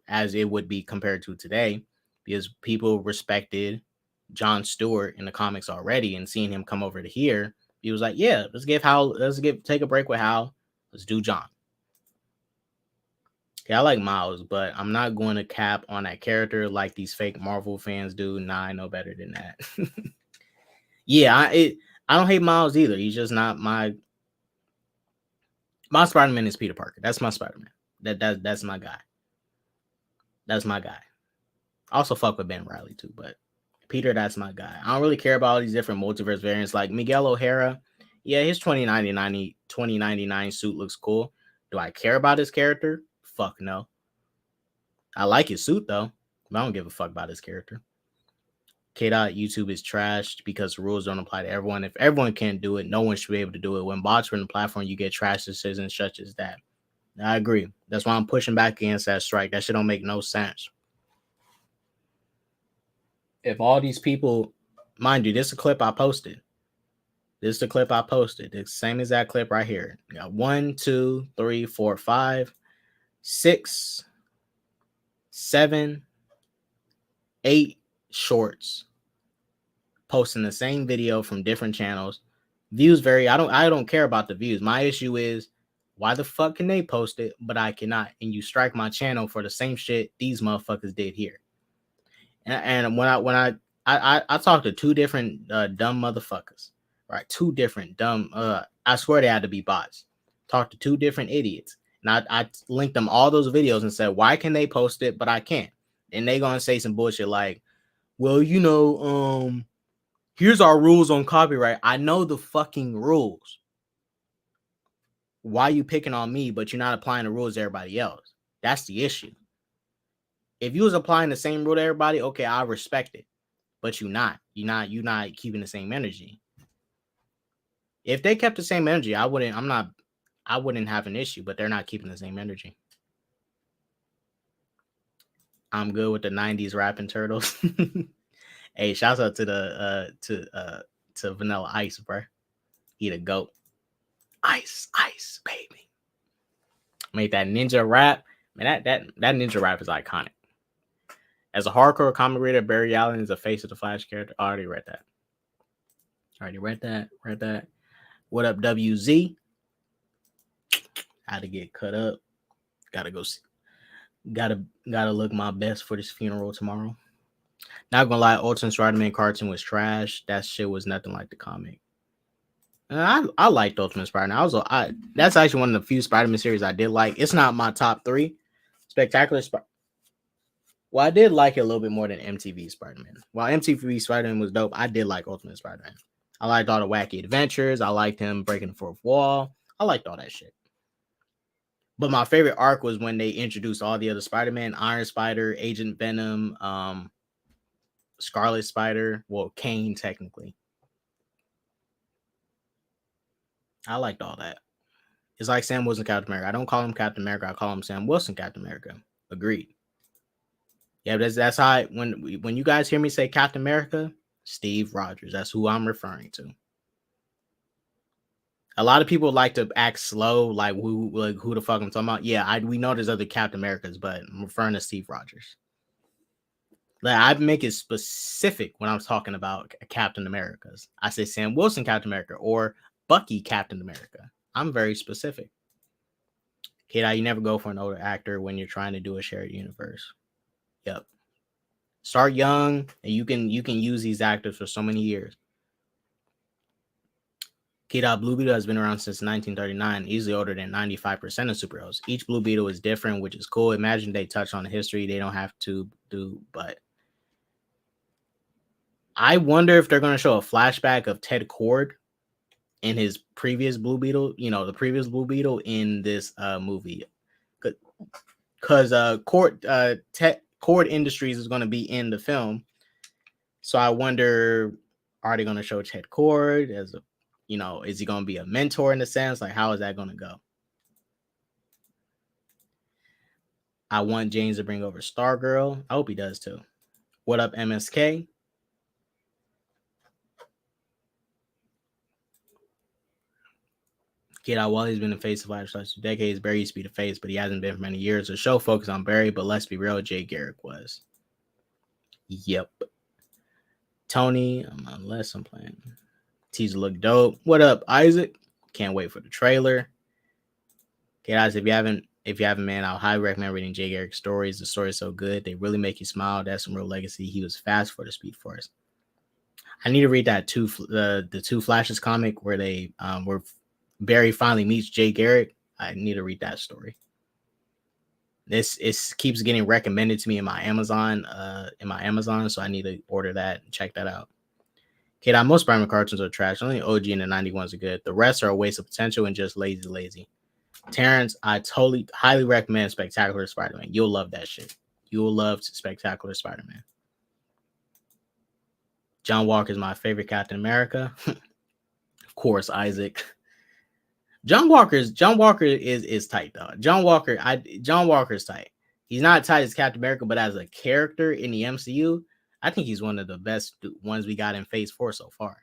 as it would be compared to today, because people respected John Stewart in the comics already, and seeing him come over to here, he was like, yeah, take a break with Hal, let's do John. Yeah, I like Miles, but I'm not going to cap on that character like these fake Marvel fans do. Nah, I know better than that. Yeah, I don't hate Miles either. He's just not my Spider-Man is Peter Parker. That's my Spider-Man. That's my guy. That's my guy. I also fuck with Ben Riley too, but Peter, that's my guy. I don't really care about all these different multiverse variants. Like Miguel O'Hara, yeah, his 2099 suit looks cool. Do I care about his character? Fuck no. I like his suit though, but I don't give a fuck about his character. YouTube is trashed because rules don't apply to everyone. If everyone can't do it, no one should be able to do it. When bots are in the platform, you get trash decisions such as that. I agree. That's why I'm pushing back against that strike. That shit don't make no sense. If all these people, mind you, this is a clip I posted. The same exact clip right here. You got 1, 2, 3, 4, 5, 6, 7, 8 shorts posting the same video from different channels. Views vary. I don't care about the views. My issue is, why the fuck can they post it but I cannot? And you strike my channel for the same shit these motherfuckers did here. And when I talked to two different dumb motherfuckers, right? Two different dumb. I swear they had to be bots. Talked to two different idiots, and I linked them all those videos and said, why can they post it but I can't? And they gonna say some bullshit like, well, here's our rules on copyright. I know the fucking rules. Why you picking on me, but you're not applying the rules to everybody else? That's the issue. If you was applying the same rule to everybody, okay, I respect it. But you're not keeping the same energy. If they kept the same energy, I wouldn't have an issue, but they're not keeping the same energy. I'm good with the 90s rapping turtles. Hey, shouts out to Vanilla Ice, bro. He the GOAT. Ice, baby. Made that ninja rap. Man, that ninja rap is iconic. As a hardcore comic reader, Barry Allen is the face of the Flash character. I already read that. Read that. What up, WZ? Had to get cut up. Gotta go see. Gotta look my best for this funeral tomorrow. Not gonna lie, Ultimate Spider-Man cartoon was trash. That shit was nothing like the comic. I liked Ultimate Spider-Man. That's actually one of the few Spider-Man series I did like. It's not my top 3. Spectacular Spider. Well, I did like it a little bit more than MTV Spider-Man. While MTV Spider-Man was dope, I did like Ultimate Spider-Man. I liked all the wacky adventures. I liked him breaking the fourth wall. I liked all that shit. But my favorite arc was when they introduced all the other Spider-Man, Iron Spider, Agent Venom, Scarlet Spider, well, Kane technically. I liked all that. It's like Sam Wilson Captain America. I don't call him Captain America. I call him Sam Wilson Captain America. Agreed. Yeah, that's how when you guys hear me say Captain America, Steve Rogers. That's who I'm referring to. A lot of people like to act slow, like who the fuck I'm talking about. Yeah, we know there's other Captain Americas, but I'm referring to Steve Rogers. Like, I make it specific when I'm talking about Captain Americas. I say Sam Wilson Captain America or Bucky Captain America. I'm very specific. Kid, you never go for an older actor when you're trying to do a shared universe. Yep. Start young, and you can use these actors for so many years. Kid, Blue Beetle has been around since 1939, easily older than 95% of superheroes. Each Blue Beetle is different, which is cool. Imagine they touch on the history. They don't have to do, but I wonder if they're going to show a flashback of Ted Cord in his previous Blue Beetle, the previous Blue Beetle in this movie. Because Cord Industries is going to be in the film. So I wonder, are they going to show Ted Cord as a, is he going to be a mentor in a sense? Like, how is that going to go? I want James to bring over Stargirl. I hope he does too. What up, MSK? Kid, Wally's been the face of Flash for 2 decades. Barry used to be the face, but he hasn't been for many years. The show focused on Barry, but let's be real, Jay Garrick was. Yep. Tony, unless I'm playing. Teaser look dope. What up, Isaac? Can't wait for the trailer. Okay, guys, if you haven't, man, I'll highly recommend reading Jay Garrick's stories. The story is so good. They really make you smile. That's some real legacy. He was fast for the Speed Force. I need to read that the Two Flashes comic where they where Barry finally meets Jay Garrick. I need to read that story. This keeps getting recommended to me in my Amazon, so I need to order that and check that out. Okay, most Spider-Man cartoons are trash. Only OG and the 91s are good. The rest are a waste of potential and just lazy. Terrence, I highly recommend Spectacular Spider-Man. You'll love that shit. You'll love Spectacular Spider-Man. John Walker is my favorite Captain America. Of course, Isaac. John Walker is tight, though. John Walker's tight. He's not tight as Captain America, but as a character in the MCU, I think he's one of the best ones we got in Phase 4 so far.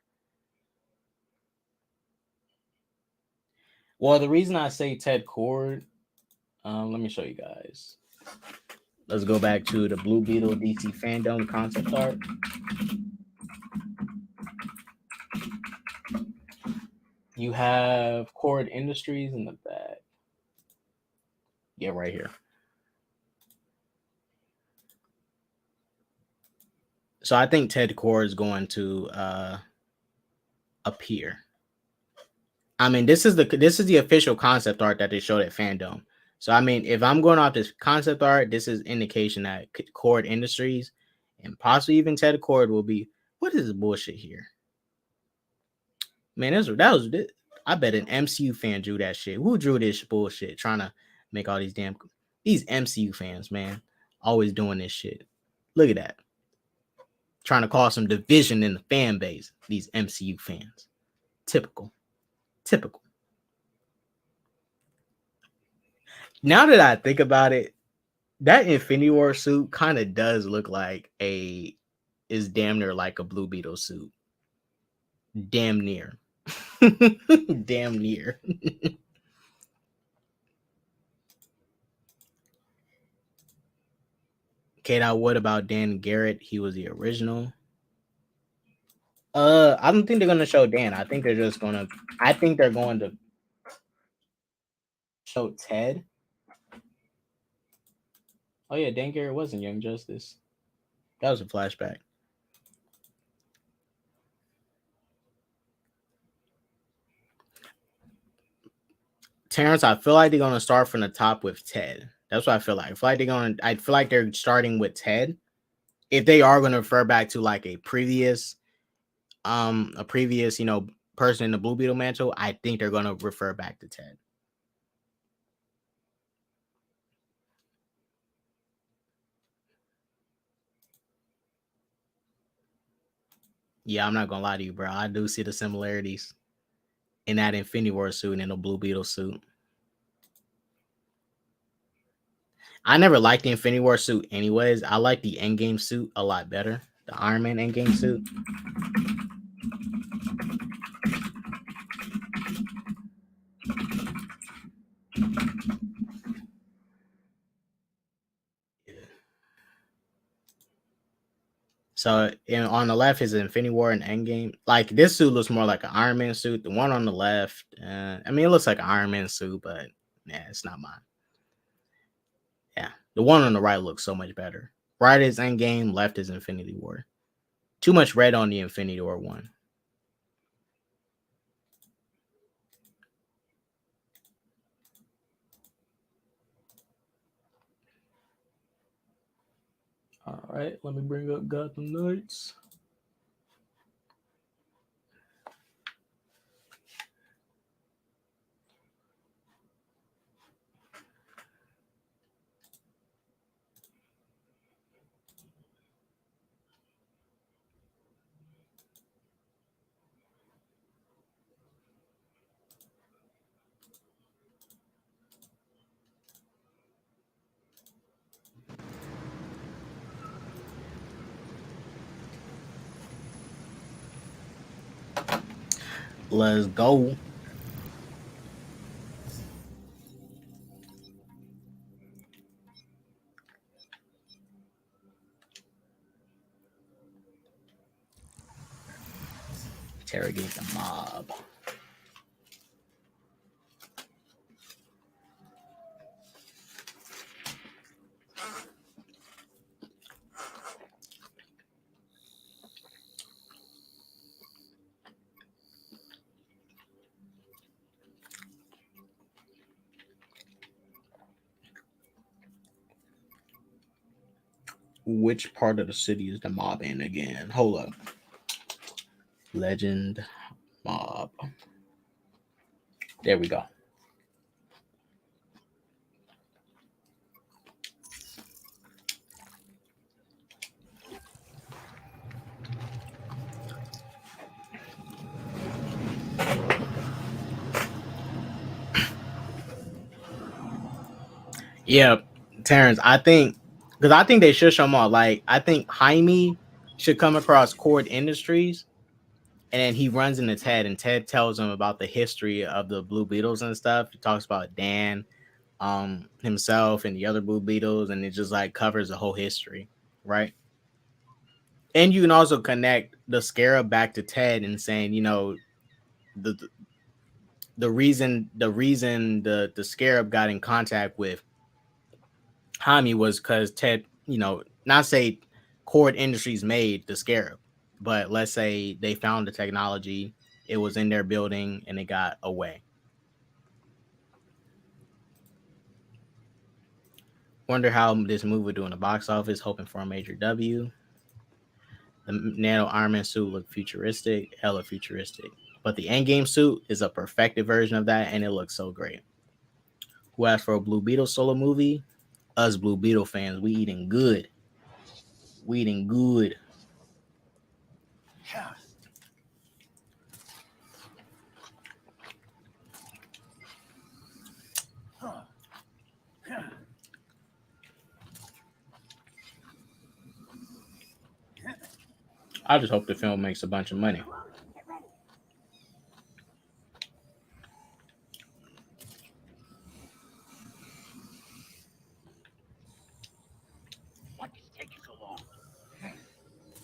Well, the reason I say Ted Cord, let me show you guys. Let's go back to the Blue Beetle DC fandom concept art. You have Cord Industries in the back. Yeah, right here. So I think Ted Cord is going to appear. I mean, this is the official concept art that they showed at Fandom. So I mean, if I'm going off this concept art, this is indication that Cord Industries and possibly even Ted Cord will be. What is this bullshit here? Man, I bet an MCU fan drew that shit. Who drew this bullshit? Trying to make all these MCU fans, man, always doing this shit. Look at that. Trying to cause some division in the fan base. These MCU fans. Typical. Now that I think about it, that Infinity War suit kind of does look like is damn near like a Blue Beetle suit. Damn near. Damn near. Okay, now what about Dan Garrett? He was the original. I don't think they're gonna show Dan. I think they're going to show Ted. Oh yeah, Dan Garrett was in Young Justice. That was a flashback. Terrence, I feel like they're gonna start from the top with Ted. That's what I feel like. I feel like they're starting with Ted. If they are gonna refer back to like a previous, person in the Blue Beetle mantle, I think they're gonna refer back to Ted. Yeah, I'm not gonna lie to you, bro. I do see the similarities in that Infinity War suit and the Blue Beetle suit. I never liked the Infinity War suit anyways. I like the Endgame suit a lot better. The Iron Man Endgame suit. So on the left is Infinity War and Endgame. Like this suit looks more like an Iron Man suit. The one on the left, I mean, it looks like an Iron Man suit, but yeah, it's not mine. The one on the right looks so much better. Right is Endgame, left is Infinity War. Too much red on the Infinity War one. All right, let me bring up Gotham Knights. Let's go. Interrogate the mob. Which part of the city is the mob in again? Hold up. Legend mob. There we go. Yeah, Terrence, I think because I think they should show them all. Like, I think Jaime should come across Cord Industries, and then he runs into Ted, and Ted tells him about the history of the Blue Beetles and stuff. He talks about Dan, himself, and the other Blue Beetles, and it just like covers the whole history, right? And you can also connect the Scarab back to Ted and saying, you know, the reason the Scarab got in contact with Jaime was because Ted, you know, not say Cord Industries made the Scarab, but let's say they found the technology, it was in their building, and it got away. Wonder how this movie would do in the box office, hoping for a major W. The Nano Iron Man suit looked futuristic, hella futuristic. But the Endgame suit is a perfected version of that, and it looks so great. Who asked for a Blue Beetle solo movie? Us Blue Beetle fans, we eating good. We eating good. I just hope the film makes a bunch of money.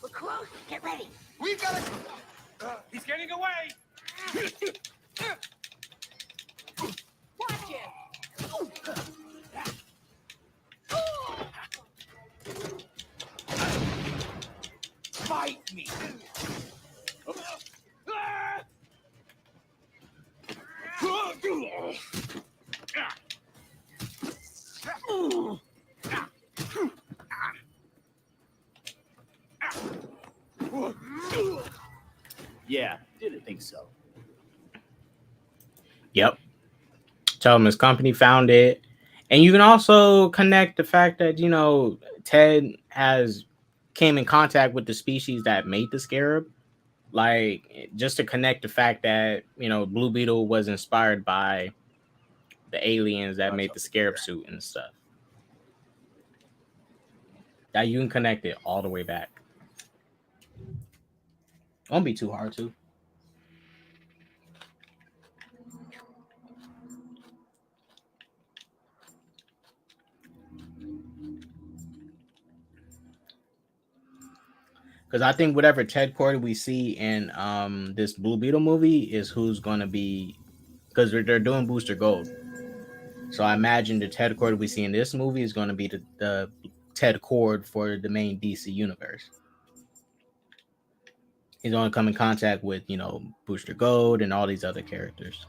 We're close. Get ready. We gotta. He's getting away! Watch it. Fight me! Yeah, didn't think so. Yep. Tell him his company found it. And you can also connect the fact that, you know, Ted has came in contact with the species that made the Scarab. Like, just to connect the fact that, you know, Blue Beetle was inspired by the aliens that made the Scarab suit and stuff. That you can connect it all the way back. Won't be too hard to. Because I think whatever Ted Cord we see in this Blue Beetle movie is who's going to be, because they're doing Booster Gold. So I imagine the Ted Cord we see in this movie is going to be the Ted Cord for the main DC universe. He's going to come in contact with, Booster Gold and all these other characters.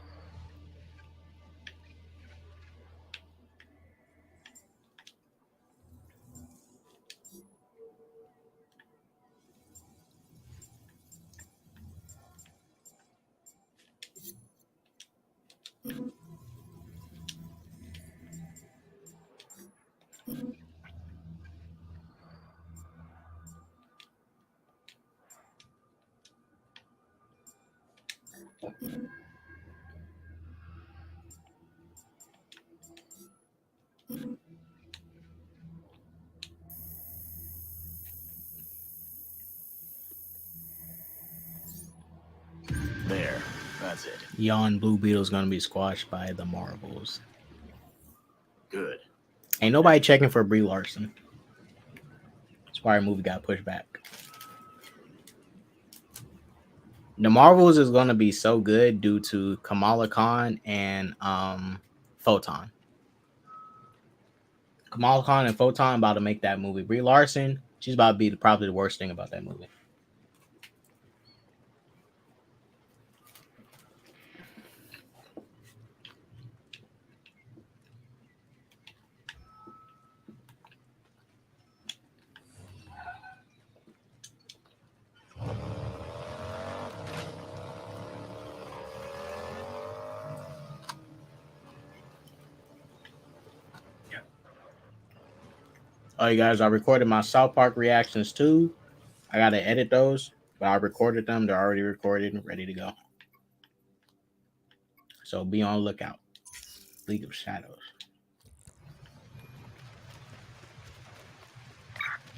There. That's it. Yon Blue Beetle is going to be squashed by the Marvels. Good. Ain't nobody checking for Brie Larson. That's why our movie got pushed back. The Marvels is going to be so good due to Kamala Khan and Photon. Kamala Khan and Photon about to make that movie. Brie Larson, she's about to be probably the worst thing about that movie. Oh, you guys, I recorded my South Park reactions too. I got to edit those, but I recorded them. They're already recorded and ready to go. So be on the lookout. League of Shadows.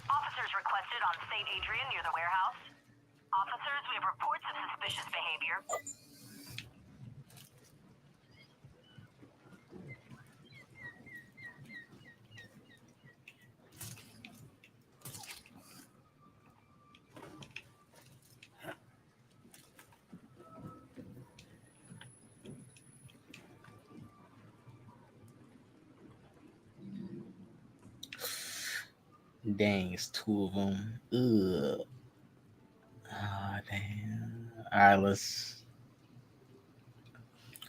Officers requested on St. Adrian near the warehouse. Officers, we have reports of suspicious behavior. Dang, it's two of them. Ugh. Ah, damn. All right, let's.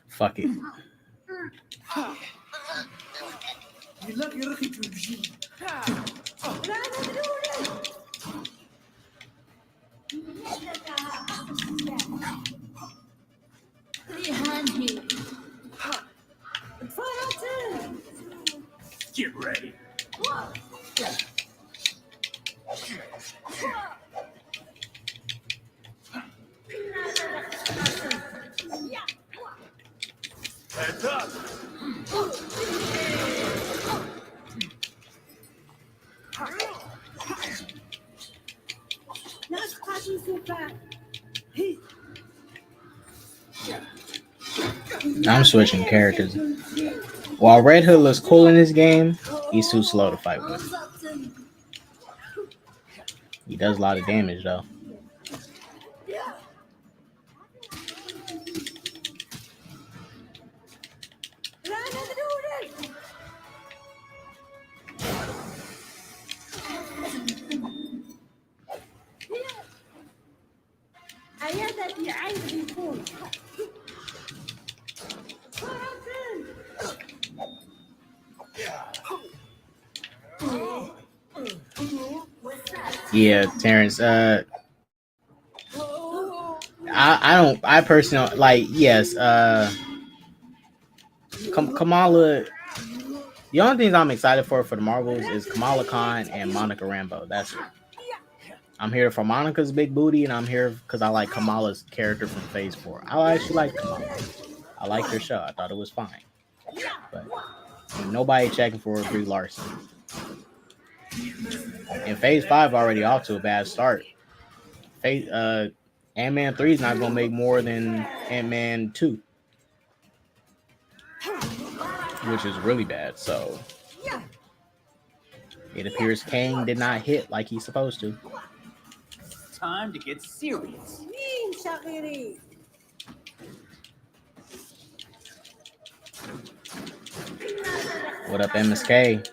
Fuck it. Get ready. Heads up. I'm switching characters. While Red Hood looks cool in this game, he's too slow to fight with. He does a lot of damage though. Yeah, Terrence. I personally don't like. Yes, Kamala. The only things I'm excited for the Marvels is Kamala Khan and Monica Rambeau. That's it. I'm here for Monica's big booty, and I'm here because I like Kamala's character from Phase 4. I actually like Kamala. I liked her show. I thought it was fine. But nobody checking for Brie Larson. And Phase 5 already off to a bad start. Ant-Man 3 is not going to make more than Ant-Man 2. Which is really bad, so it appears Kang did not hit like he's supposed to. Time to get serious. What up, MSK?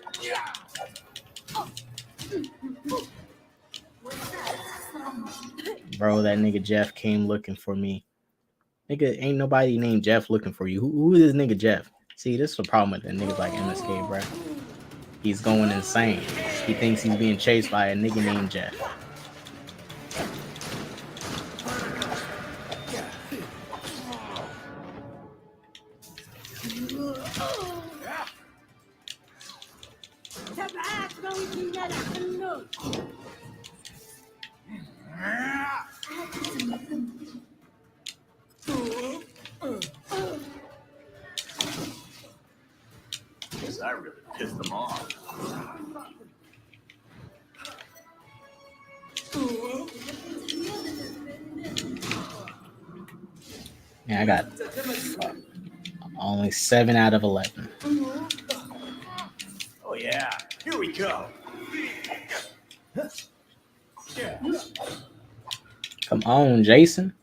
Bro, that nigga Jeff came looking for me. Nigga, ain't nobody named Jeff looking for you. Who is this nigga Jeff? See, this is the problem with the niggas like MSK, bro. He's going insane. He thinks he's being chased by a nigga named Jeff. Guess I really pissed them off. Yeah, I got only 7 out of 11. Oh yeah, here we go. Come on, Jason.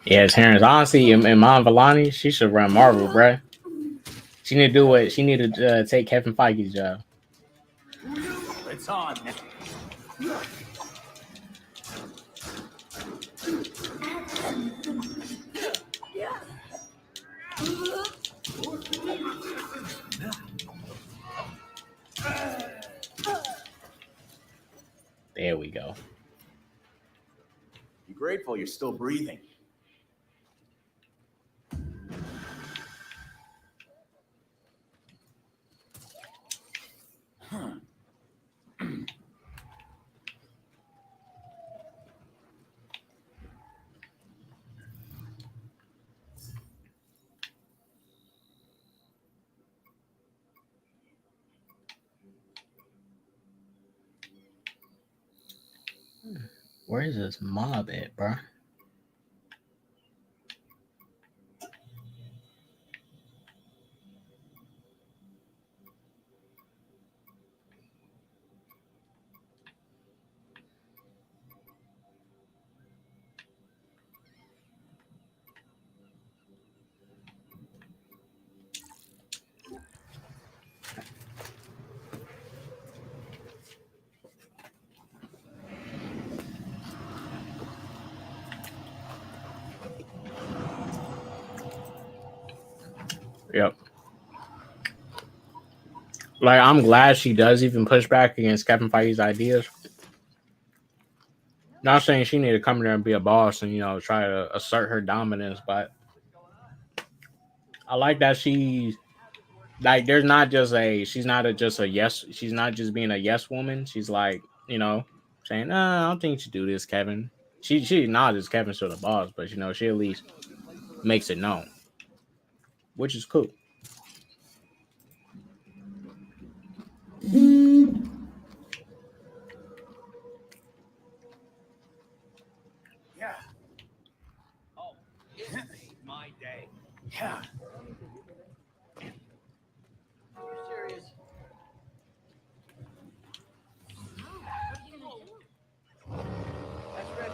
Yeah, Terrence. Honestly, and Mom Vellani, she should run Marvel, bruh. She need to do what she need to take Kevin Feige's job. It's on now. There we go. Be grateful you're still breathing. Where is this mob at, bro? Yep. Like, I'm glad she does even push back against Kevin Feige's ideas. Not saying she need to come there and be a boss and, you know, try to assert her dominance, but I like that she's like, there's not just a, she's not a, just a yes, she's not just being a yes woman. She's like, you know, saying, I don't think you should do this, Kevin. She acknowledges Kevin's still the boss, but, you know, she at least makes it known, which is cool. Yeah. Oh, it's my day. Yeah. You're serious? That's red.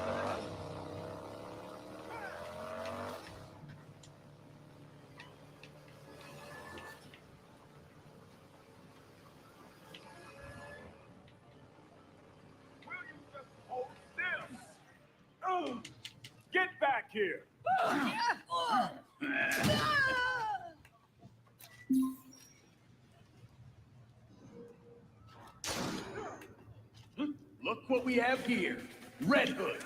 Get back here! we have here? Red Hood.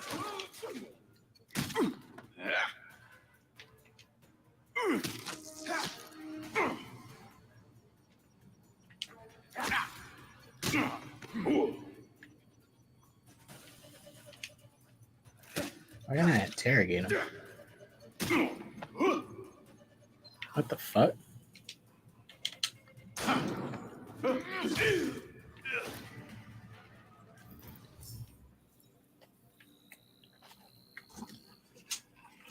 Why can't I interrogate him? What the fuck?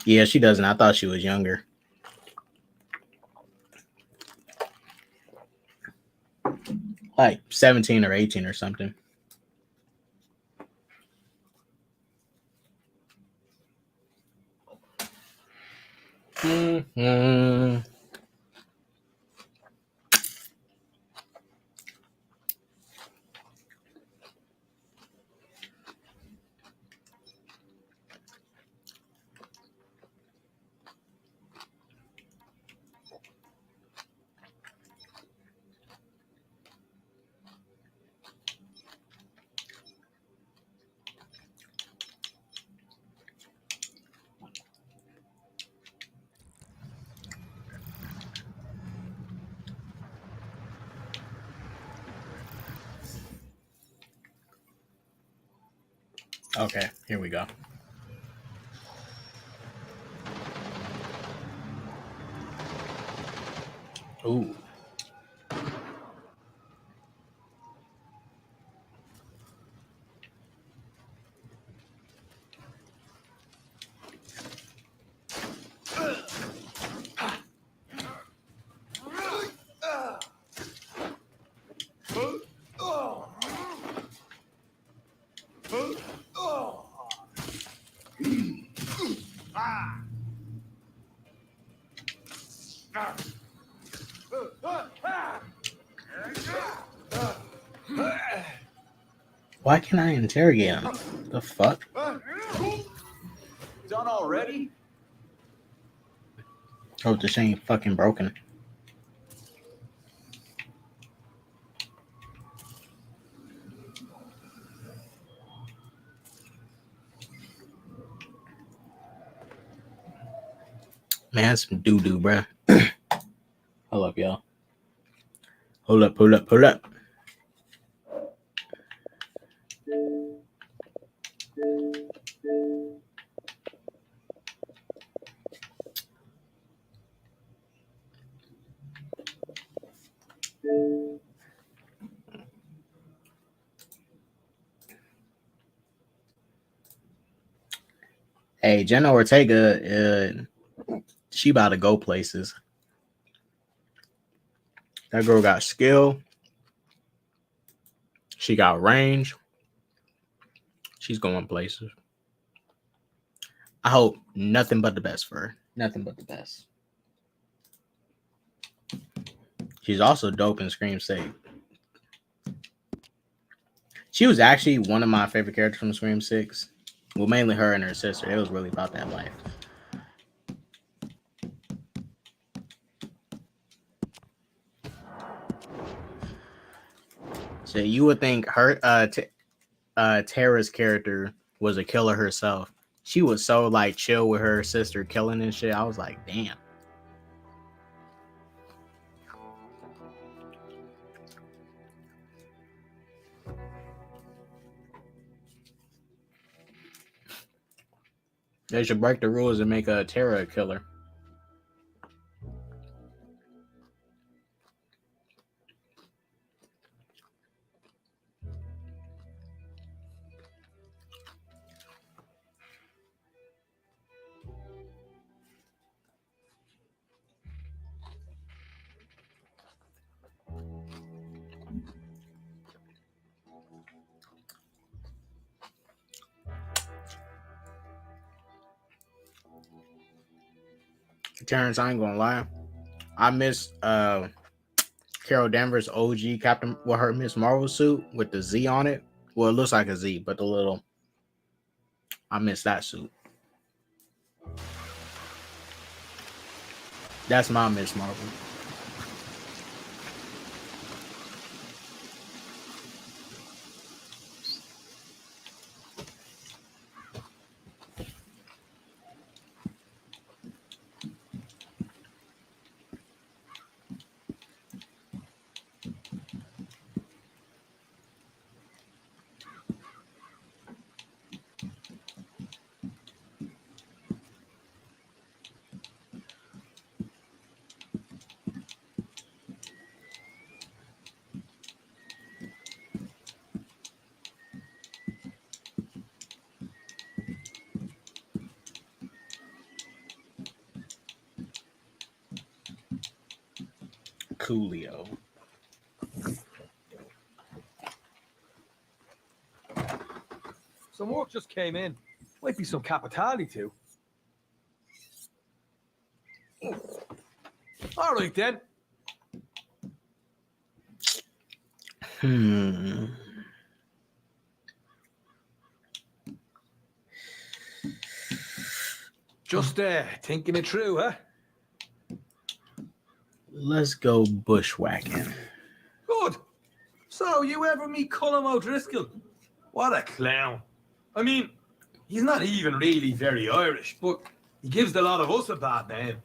Yeah, she doesn't. I thought she was younger. Like 17 or 18 or something. Mm-hmm. Okay, here we go. Ooh. Why can't I interrogate him? The fuck? Done already? Oh, this ain't fucking broken. Man, that's some doo-doo, bruh. Hold up, y'all. Hold up, hold up, hold up. Hey, Jenna Ortega, she about to go places. That girl got skill. She got range. She's going places. I hope nothing but the best for her. Nothing but the best. She's also dope in Scream 6. She was actually one of my favorite characters from Scream 6. Well, mainly her and her sister. It was really about that life. So you would think her Tara's character was a killer herself. She was so like chill with her sister killing and shit. I was like, damn. They should break the rules and make a Tara a killer. Terrence, I ain't gonna lie. I miss Carol Danvers OG Captain with her Miss Marvel suit with the Z on it. Well, it looks like a Z, but the little I miss that suit. That's my Miss Marvel. Coolio. Some work just came in. Might be some capitality too. All right then. Just thinking it through, huh? Let's go bushwhacking. Good. So you ever meet Cullum O'Driscoll? What a clown. I mean, he's not even really very Irish, but he gives the lot of us a bad name.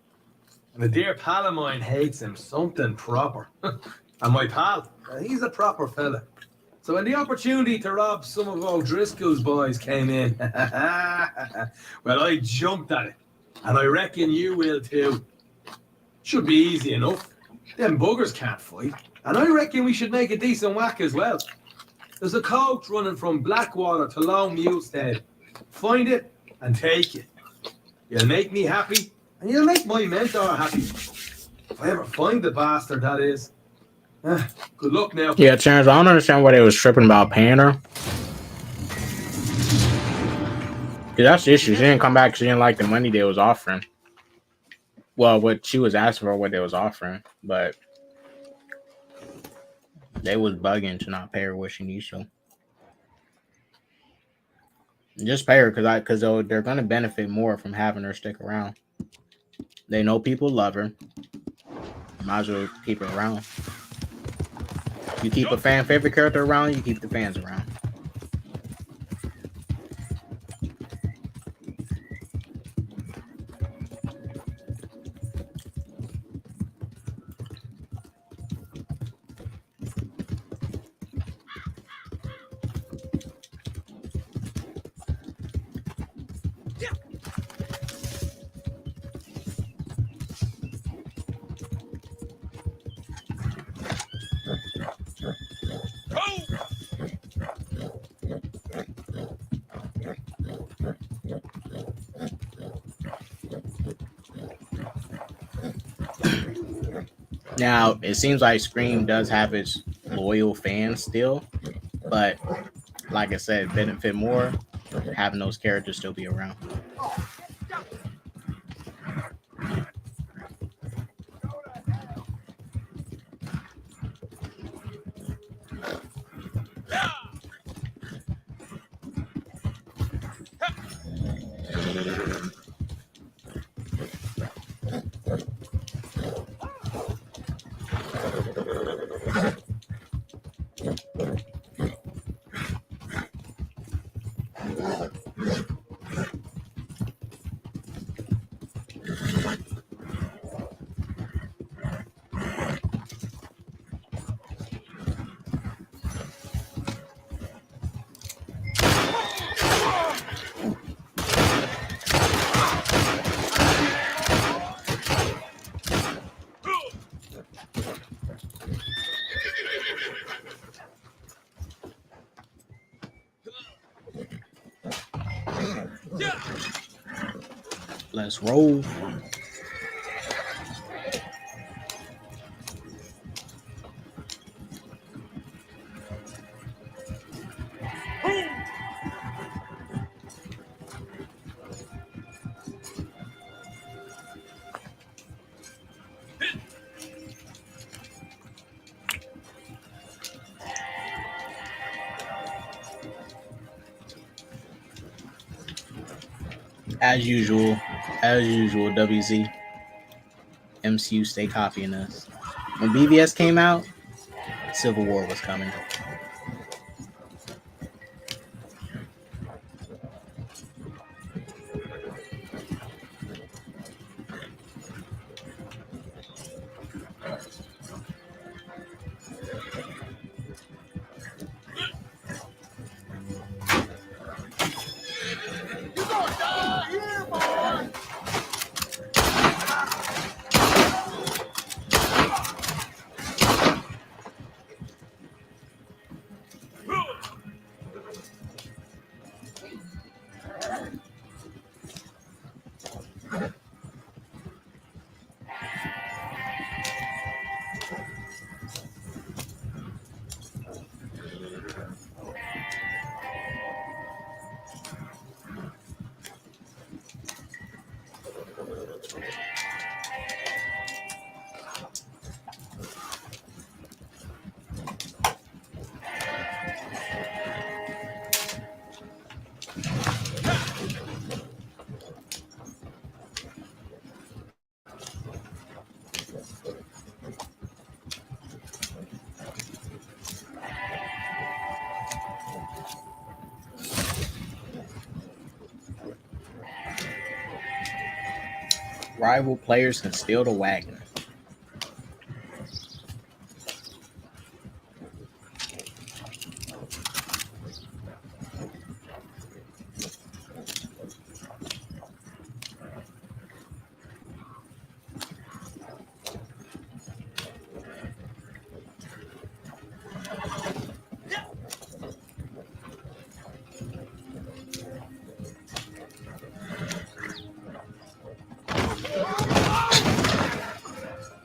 And a dear pal of mine hates him something proper. And my pal, he's a proper fella. So when the opportunity to rob some of O'Driscoll's boys came in, well, I jumped at it. And I reckon you will too. Should be easy enough. Them buggers can't fight. And I reckon we should make a decent whack as well. There's a coach running from Blackwater to Long Mulestead. Find it and take it. You'll make me happy, and you'll make my mentor happy. If I ever find the bastard, that is. Good luck now. Yeah, Terrence, I don't understand why they was tripping about paying her. Yeah, that's the issue. She didn't come back because she didn't like the money they was offering. Well, what she was asking for, what they was offering, but they was bugging to not pay her what she needs to. Just pay her because they're gonna benefit more from having her stick around. They know people love her. Might as well keep her around. You keep a fan favorite character around, you keep the fans around. Now, it seems like Scream does have its loyal fans still, but like I said, benefit more having those characters still be around. Let's roll. As usual, WZ. MCU stay copying us. When BVS came out, Civil War was coming. Rival players can steal the wagon.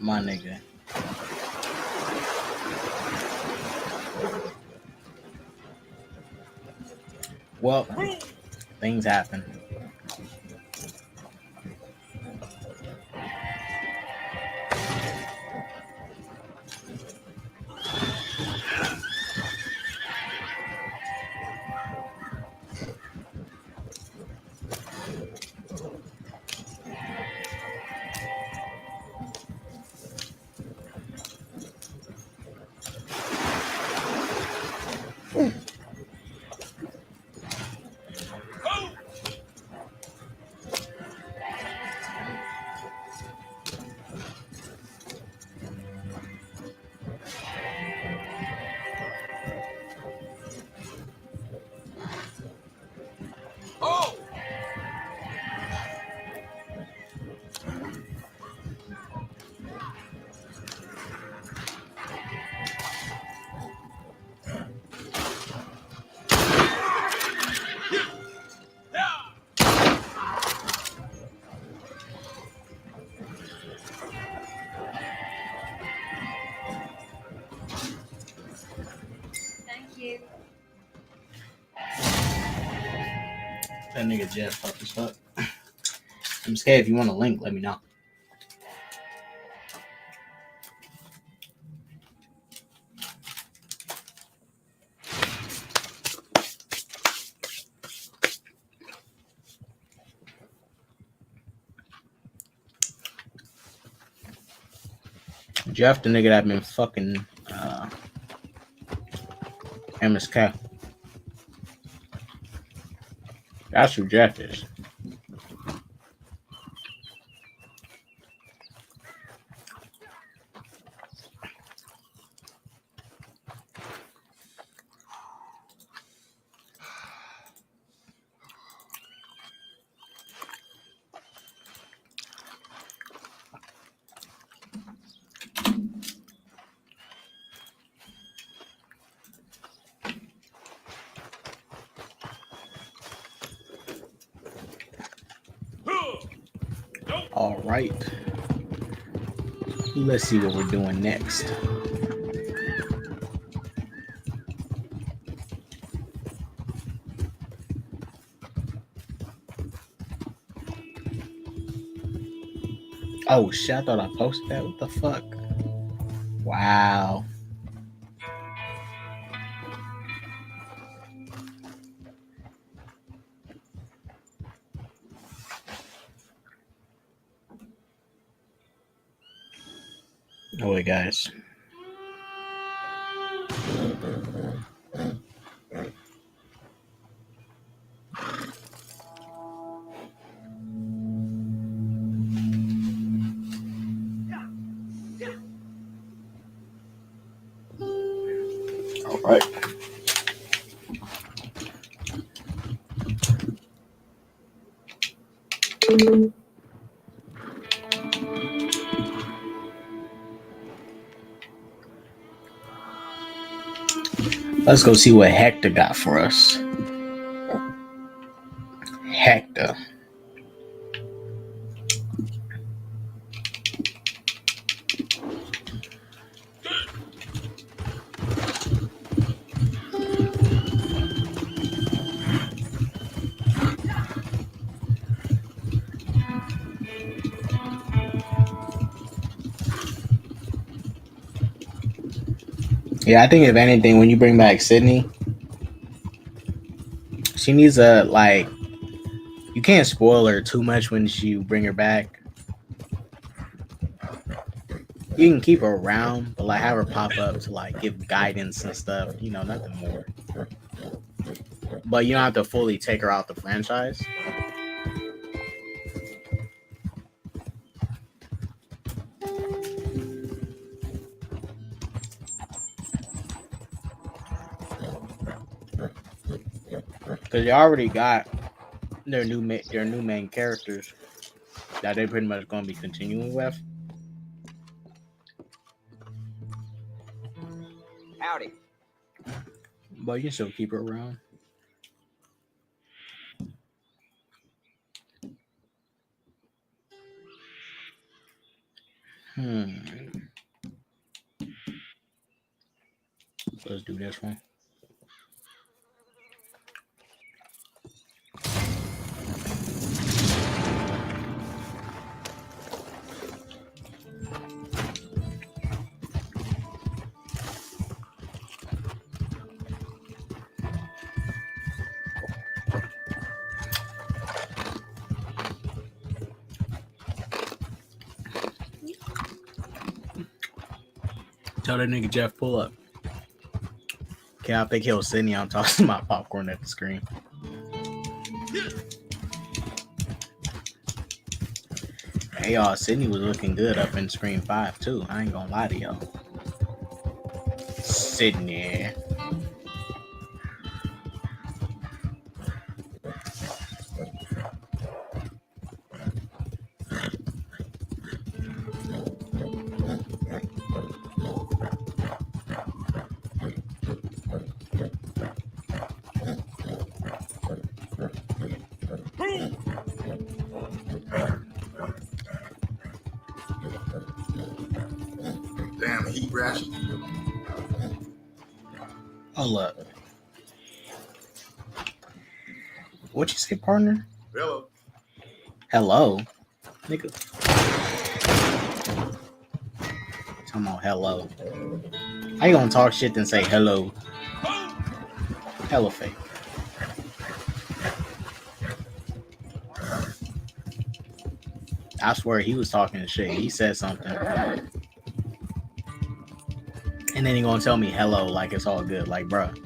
My nigga. Well, things happen. Thank you. That nigga Jeff fuck as fuck. I'm scared. If you want a link, let me know. Jeff, the nigga that been fucking MSK. That's who Jeff is. All right. Let's see what we're doing next. Oh shit, I thought I posted that. What the fuck? Wow. Oh wait, guys. All right. Let's go see what Hector got for us. Hector. Yeah, I think if anything, when you bring back Sydney, she needs a like. You can't spoil her too much when you bring her back. You can keep her around, but like have her pop up to like give guidance and stuff. You know, nothing more. But you don't have to fully take her out the franchise. Because you already got their new main characters that they pretty much going to be continuing with. Howdy. But you can still keep her around. Let's do this one. Tell that nigga Jeff pull up. Okay, I think he'll Sydney. I'm tossing my popcorn at the screen. Hey y'all, Sydney was looking good up in Scream 5 too. I ain't gonna lie to y'all. Sydney. Damn heat rash. Hold up. What you say, partner? Hello. Hello? Nigga. Talking about hello. How you gonna talk shit then say hello? Hella fake. I swear he was talking shit. He said something. And then he gonna tell me hello like it's all good. Like, bruh,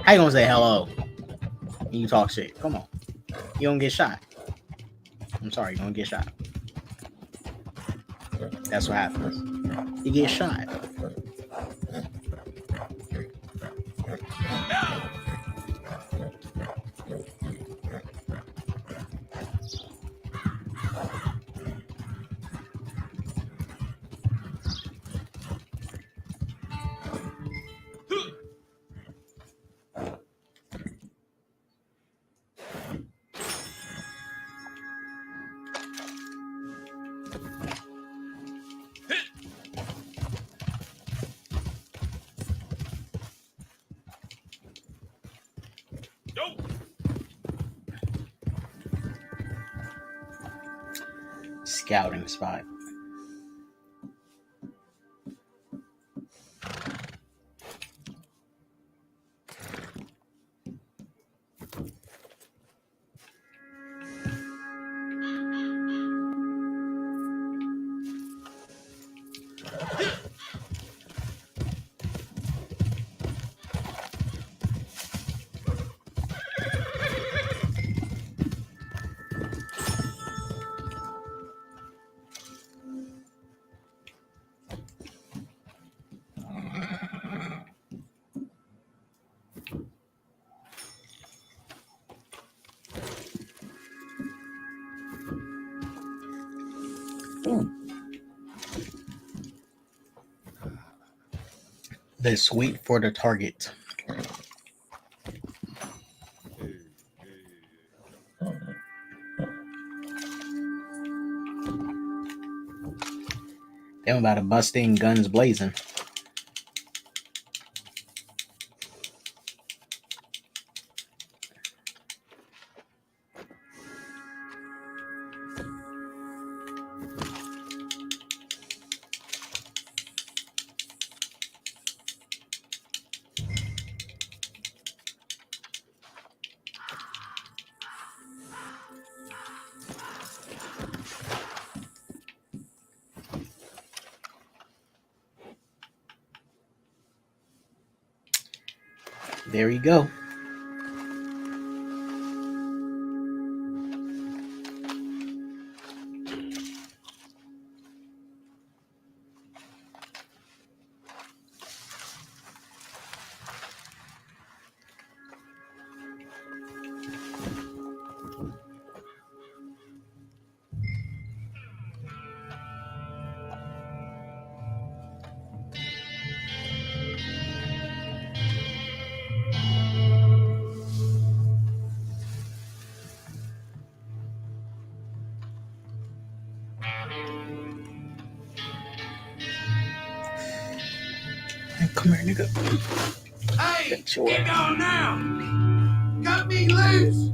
how you gonna say hello and you talk shit? Come on. You don't get shot. I'm sorry, you don't get shot. That's what happens. You get shot. Scouting spot. Let's wait for the target. Them about to bust in guns blazing. There you go. Come here, nigga. Hey, Sure. get down now! Cut me loose!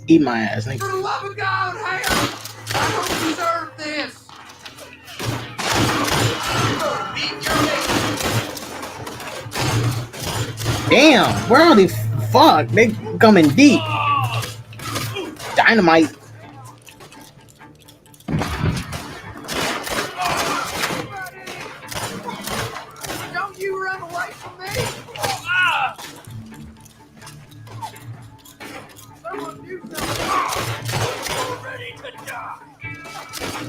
Eat my ass, nigga. For the love of God, Hale! I don't deserve this! Damn, where are they? Fuck, they coming deep. Dynamite. Don't you run away from me! Someone do something! You're ready to die!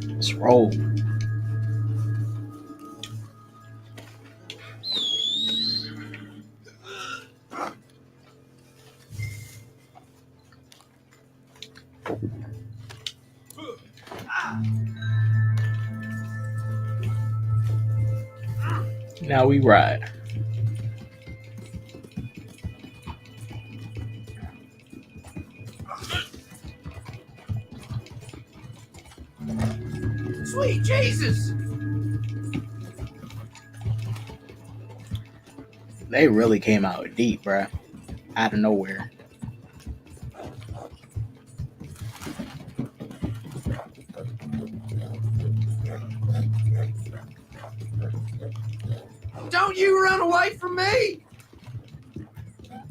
Let's roll. Now we ride. Sweet Jesus! They really came out deep, bruh. Out of nowhere. Don't you run away from me!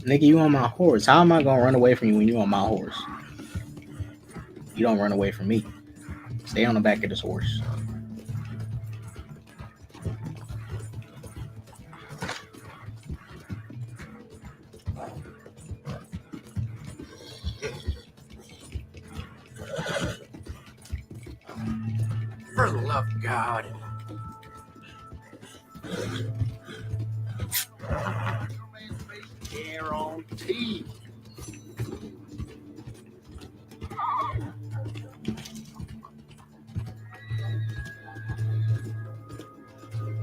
Nigga, you on my horse. How am I gonna run away from you when you on my horse? You don't run away from me. Stay on the back of this horse. For the love of God. Guarantee.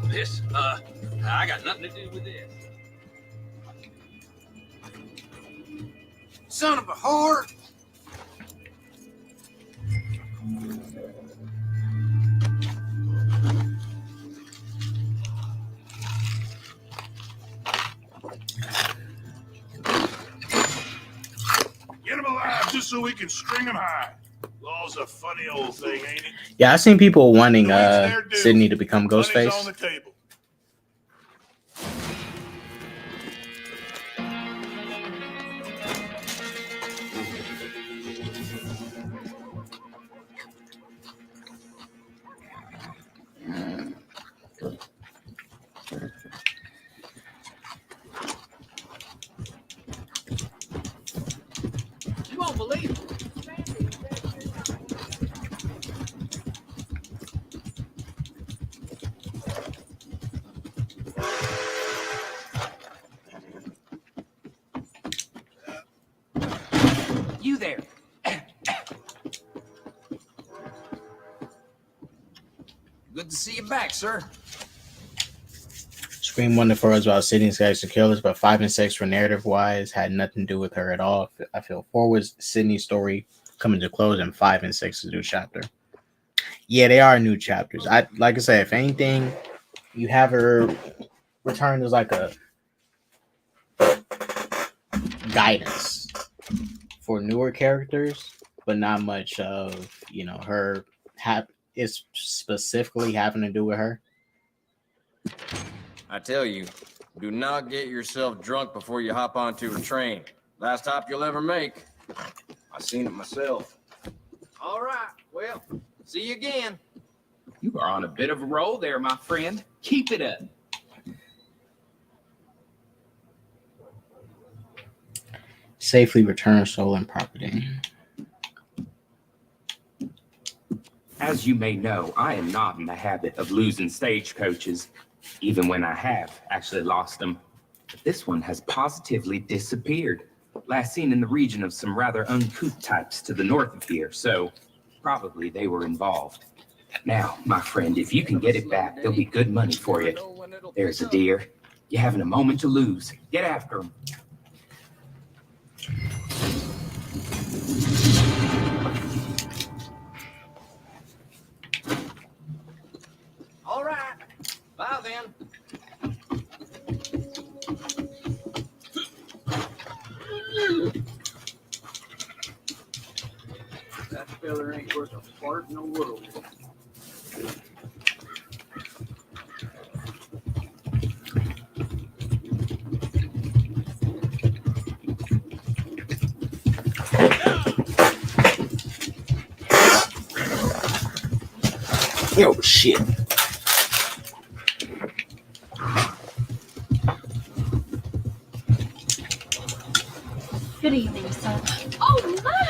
This, I got nothing to do with this. Son of a whore! Get him alive just so we can string him high. Law's a funny old thing, ain't it? Yeah, I seen people wanting To each their due. Sydney to become Money's on Ghostface. the table. You won't believe it. You there. Good to see you back, sir. Scream 1 to 4 was about Sydney's guys to killers, but 5 and 6 for narrative wise had nothing to do with her at all. I feel 4 was Sydney's story coming to close, and 5 and 6 is a new chapter. Yeah, they are new chapters. Like I said, if anything, you have her return as like a guidance for newer characters, but not much of her is specifically having to do with her? I tell you, do not get yourself drunk before you hop onto a train. Last hop you'll ever make. I seen it myself. All right, well, See you again. You are on a bit of a roll there, my friend. Keep it up. Safely return stolen property. As you may know, I am not in the habit of losing stagecoaches, even when I have actually lost them. But this one has positively disappeared. Last seen in the region of some rather uncouth types to the north of here, so probably they were involved. Now, my friend, if you can get it back, there'll be good money for you. There's a deer. You're having a moment to lose. Get after him. all right. Bye then. That feller ain't worth a fart in the world. Oh shit. Good evening, sir. Oh, my!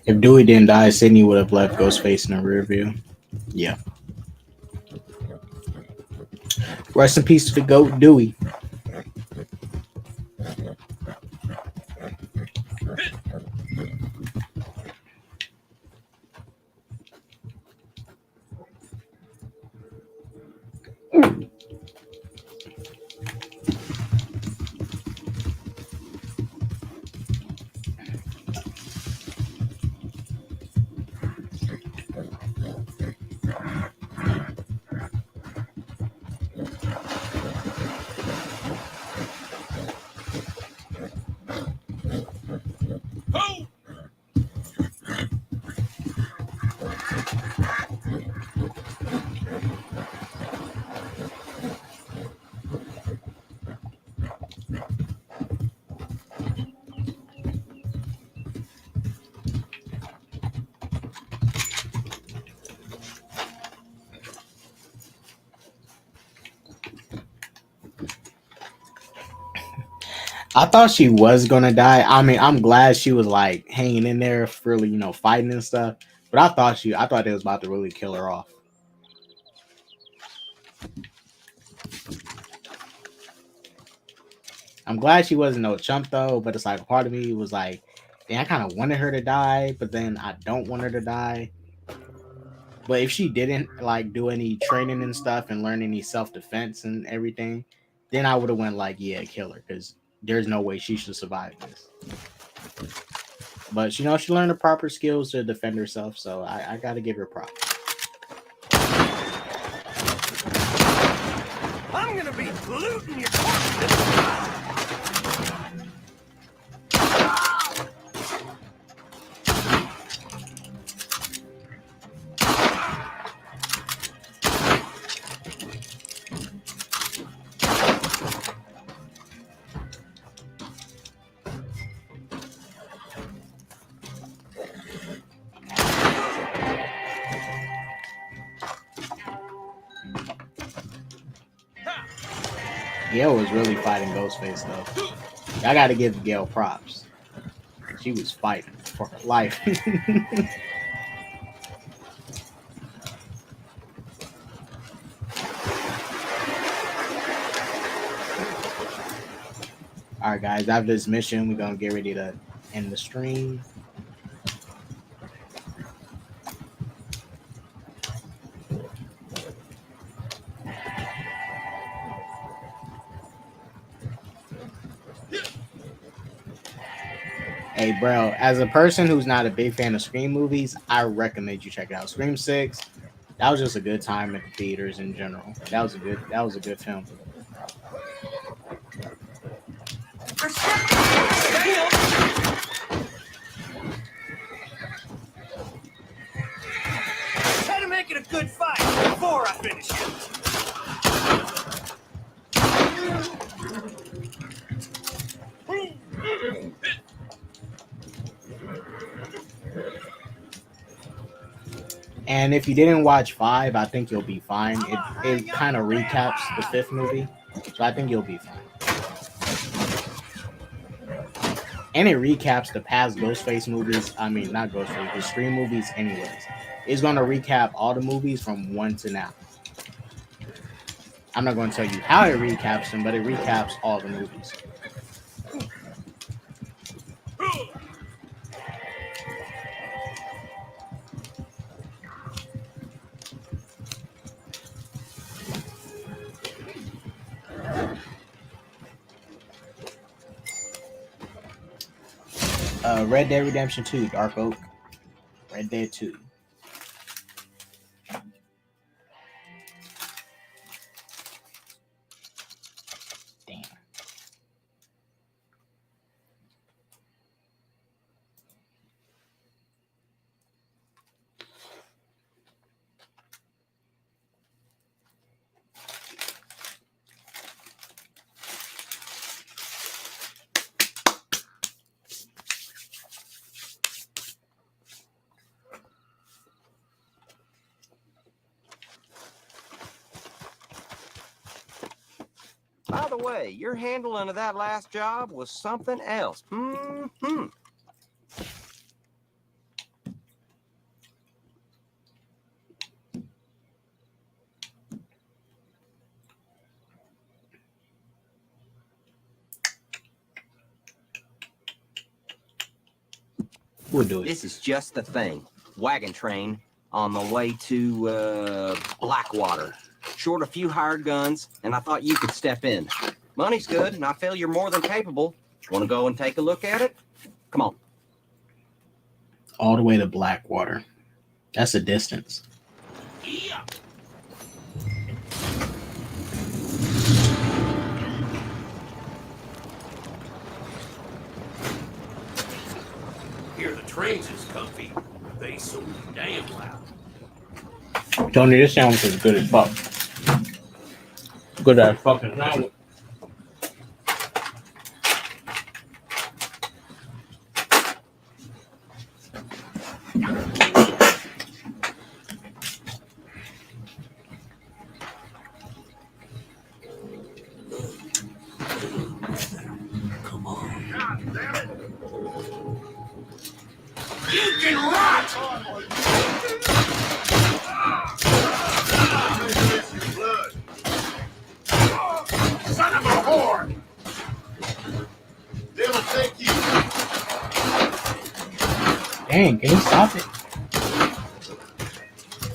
If Dewey didn't die, Sydney would have left Ghostface in the rear view. Yeah. Rest in peace to the GOAT, Dewey. I thought she was gonna die. I mean, I'm glad she was like hanging in there for fighting and stuff. But I thought they was about to really kill her off. I'm glad she wasn't no chump though. But it's like part of me was like, dang, I kind of wanted her to die, but then I don't want her to die. But if she didn't like do any training and stuff and learn any self-defense and everything, then I would have went like, yeah, kill her, because there's no way she should survive this. But she learned the proper skills to defend herself, so I gotta give her props. I'm gonna be looting your corpse. Gail was really fighting Ghostface though. I gotta give Gail props. She was fighting for her life. All right, guys. After this mission, we're gonna get ready to end the stream. Hey, bro, as a person who's not a big fan of Scream movies, I recommend you check it out. Scream 6, that was just a good time at the theaters in general. That was a good film. Try to make it a good fight before I finish it. And if you didn't watch 5, I think you'll be fine. It kind of recaps the 5th movie, so I think you'll be fine. And it recaps the past Ghostface movies. I mean, not Ghostface, the Scream movies anyways. It's going to recap all the movies from 1 to now. I'm not going to tell you how it recaps them, but it recaps all the movies. Red Dead Redemption 2, Dark Oak. Red Dead 2. Damn. By the way, your handling of that last job was something else. Mm-hmm. We'll do it. This is just the thing. Wagon train on the way to Blackwater. Short a few hired guns, and I thought you could step in. Money's good, and I feel you're more than capable. Want to go and take a look at it? Come on. All the way to Blackwater. That's a distance. Yeah. Here the trains is comfy. They so damn loud. Tony, this sandwich is good as fuck. Good as fucking sandwich. Come on. God damn it. You can rot! Son of a whore! They will take you. Dang, can you stop it?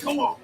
Come on.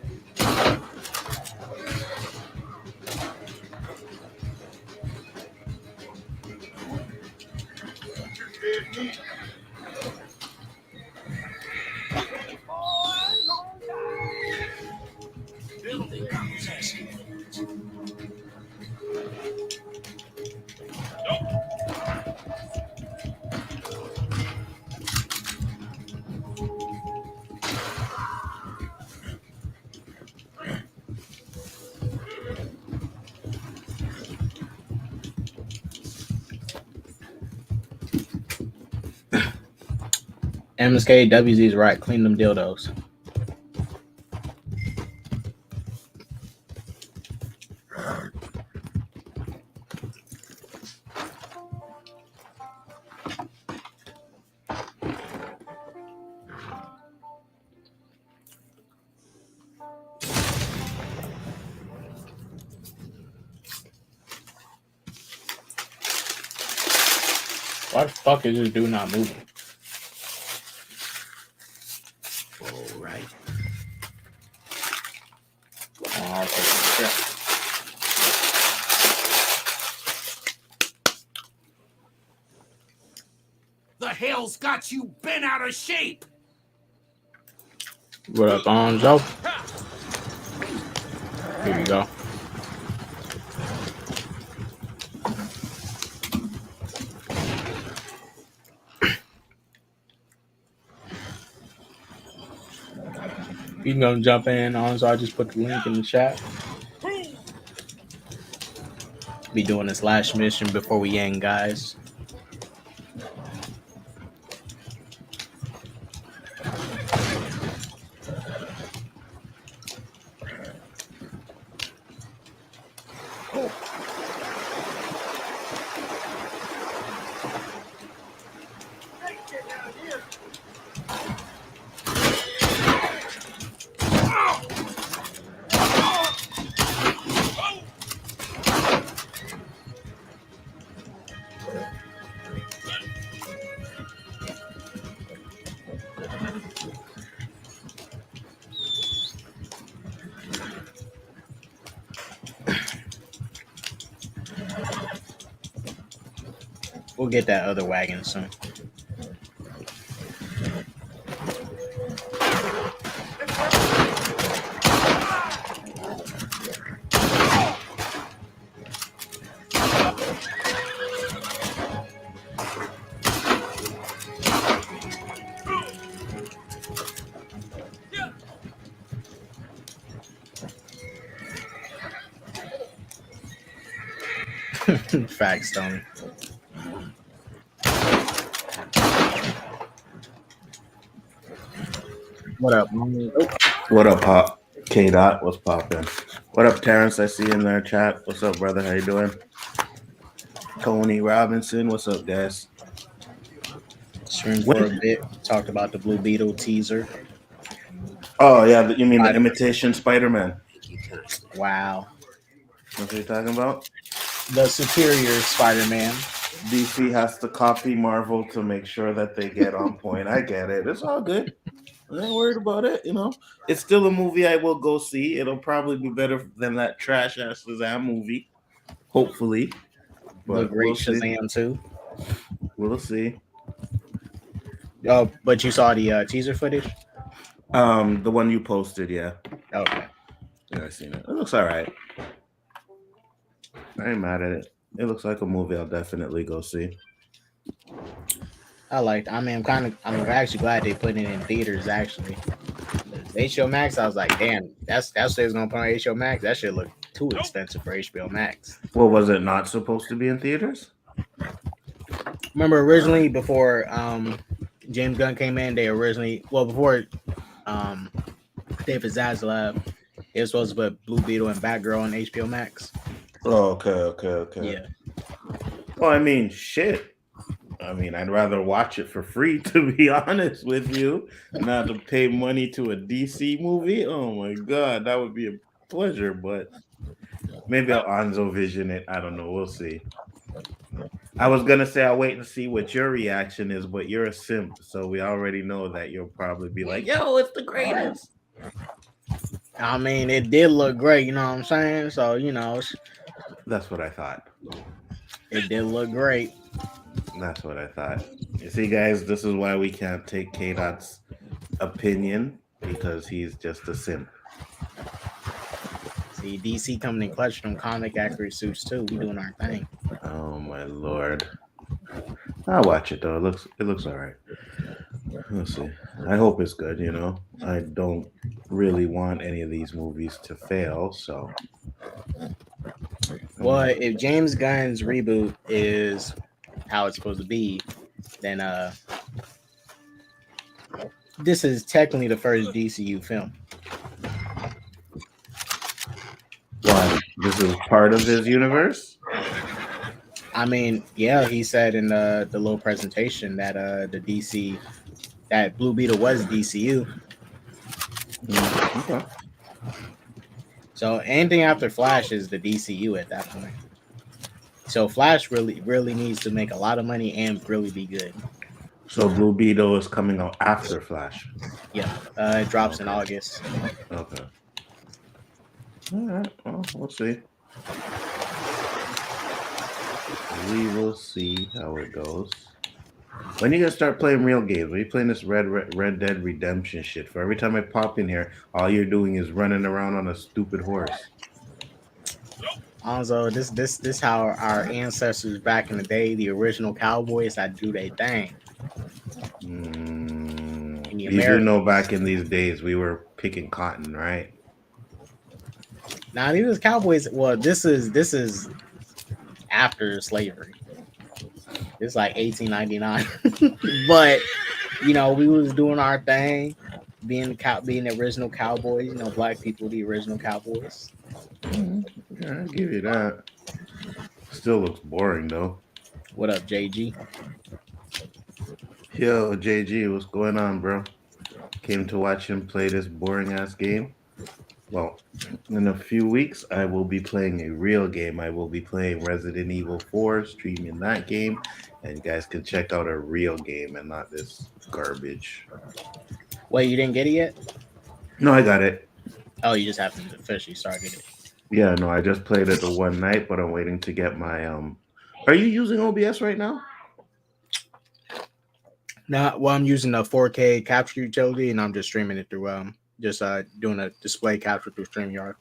MSK WZ is right. Clean them dildos. Why the fuck is this dude not moving? Oh, okay. The hell's got you bent out of shape? What up, Joe? Here you go. You can go jump in on, so I just put the link in the chat. Be doing this last mission before we end, guys. We'll get that other wagon soon. Facts, Tony. What up? What up, Pop? K Dot, what's poppin'? What up, Terrence? I see you in there, chat. What's up, brother? How you doing? Tony Robinson, what's up, guys? Streamed for a bit. Talked about the Blue Beetle teaser. Oh yeah, you mean the imitation Spider-Man? Wow. What are you talking about? The superior Spider-Man. DC has to copy Marvel to make sure that they get on point. I get it. It's all good. I ain't worried about it. You know, it's still a movie I will go see. It'll probably be better than that trash ass Shazam movie. Hopefully. The great Shazam too. We'll see. Oh, but you saw the teaser footage? The one you posted, yeah. Okay. Yeah, I seen it. It looks all right. I ain't mad at it. It looks like a movie I'll definitely go see. I'm actually glad they put it in theaters. Actually, HBO Max. I was like, damn, that's what they was gonna put on HBO Max. That shit looked too expensive for HBO Max. Well, was it not supposed to be in theaters? Remember originally before James Gunn came in, before David Zaslav, it was supposed to put Blue Beetle and Batgirl on HBO Max. Oh, okay. Yeah. Well, I mean, shit. I mean, I'd rather watch it for free, to be honest with you, not to pay money to a DC movie. Oh my god, that would be a pleasure. But maybe I'll Onzo Vision it. I don't know. We'll see. I was gonna say I'll wait and see what your reaction is, but you're a simp, so we already know that you'll probably be like, "Yo, it's the greatest." I mean, it did look great. You know what I'm saying? So that's what I thought. It did look great. That's what I thought. You see, guys, this is why we can't take K-Dot's opinion, because he's just a simp. See, DC coming in clutch from comic accurate suits too. We doing our thing. Oh my lord! I'll watch it though. It looks all right. We'll see. I hope it's good. You know, I don't really want any of these movies to fail. So, well, if James Gunn's reboot is how it's supposed to be, then this is technically the first DCU film. Why? This is part of his universe? I mean, yeah, he said in the little presentation that that Blue Beetle was DCU. Okay. So anything after Flash is the DCU at that point. So Flash really needs to make a lot of money and really be good. So Blue Beetle is coming out after Flash. Yeah, it drops in August. Okay. All right. Well, we'll see. We will see how it goes. When you gonna start playing real games? When you playing this Red Dead Redemption shit? For every time I pop in here, all you're doing is running around on a stupid horse. Also, this how our ancestors back in the day, the original cowboys, that do their thing. In the You do know Americas. back in these days we were picking cotton, right? Now these cowboys. Well, this is after slavery. It's like 1899, but you know we was doing our thing, being the original cowboys. You know, black people, the original cowboys. Yeah, I'll give you that. Still looks boring though. What up, JG? Yo, JG, what's going on, bro? Came to watch him play this boring ass game. Well, in a few weeks, I will be playing a real game. I will be playing Resident Evil 4, streaming that game, and you guys can check out a real game and not this garbage. Wait, you didn't get it yet? No, I got it. Oh, you just haven't officially started it. Yeah, no, I just played it the one night, but I'm waiting to get my Are you using OBS right now? No, well, I'm using a 4K capture utility, and I'm just streaming it through doing a display capture through StreamYard.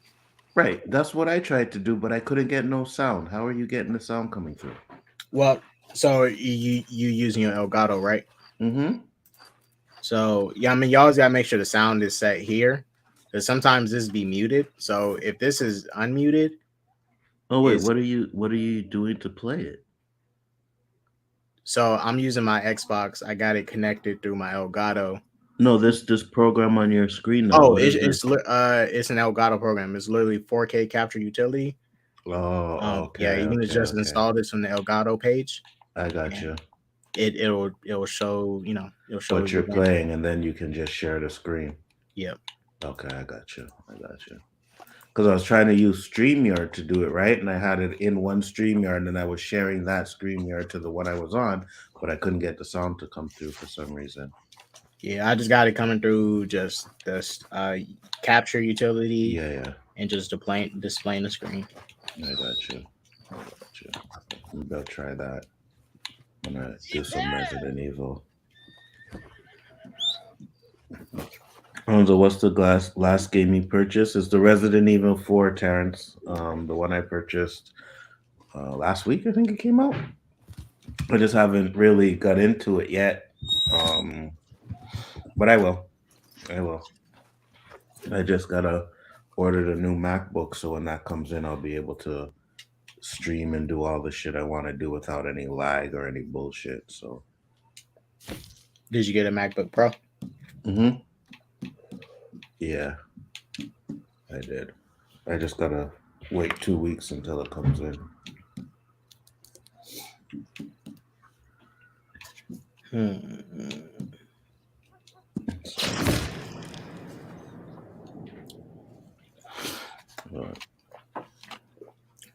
Right, that's what I tried to do, but I couldn't get no sound. How are you getting the sound coming through? Well, so you using your Elgato, right? Mm-hmm. So yeah, I mean, y'all gotta make sure the sound is set here, because sometimes this be muted. So if this is unmuted, oh wait, what are you doing to play it? So I'm using my Xbox. I got it connected through my Elgato. No, this program on your screen. Oh, it's an Elgato program. It's literally 4K capture utility. Oh, okay. Yeah, you can just install this from the Elgato page. I got you. It'll show, it'll show what you're playing, and then you can just share the screen. Yep. Okay, I got you. Because I was trying to use StreamYard to do it, right? And I had it in one StreamYard, and I was sharing that StreamYard to the one I was on, but I couldn't get the sound to come through for some reason. Yeah, I just got it coming through just this capture utility. Yeah. And just displaying the screen. I got you. Maybe I'll try that. I'm gonna do some Resident Evil. So what's the last game you purchased? It's the Resident Evil 4, Terrence. The one I purchased last week, I think it came out. I just haven't really got into it yet. But I will. I just gotta order the new MacBook, so when that comes in, I'll be able to stream and do all the shit I want to do without any lag or any bullshit. So, did you get a MacBook Pro? Mm-hmm. Yeah, I did. I just gotta wait 2 weeks until it comes in.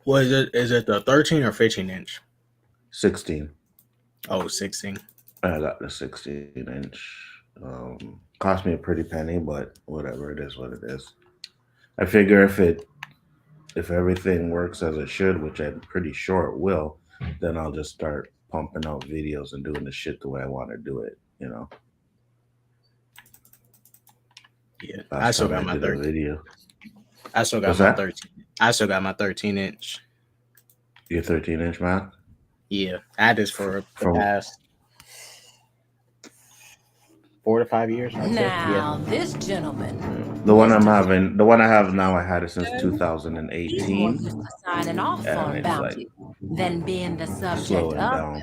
What is it? Is it the 13 or 15 inch? 16. Oh, 16. I got the 16 inch. Cost me a pretty penny, but whatever, it is what it is. I figure if everything works as it should, which I'm pretty sure it will, then I'll just start pumping out videos and doing the shit the way I want to do it, you know. Yeah, I still got my 13 video. I still got my 13. I still got my 13 inch. Your 13 inch, Mac? Yeah, I had this for the past 4 to 5 years. Now, this gentleman. The one I have now, I had it since 2018. Signing off on bounty, then being the subject of.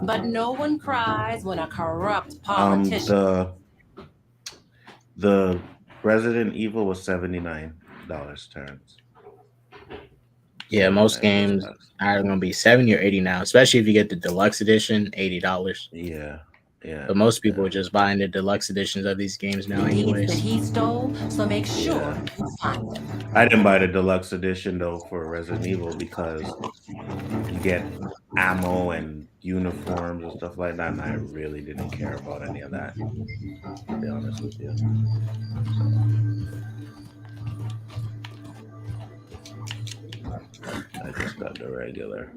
But no one cries when a corrupt politician. The Resident Evil was $79, Terrence. Yeah, most games are going to be 70 or 80 now, especially if you get the deluxe edition, $80. Yeah. But most people are just buying the deluxe editions of these games now, anyways. That he stole, so make sure you find them. I didn't buy the deluxe edition though for Resident Evil because you get ammo and uniforms and stuff like that, and I really didn't care about any of that, to be honest with you. got the regular.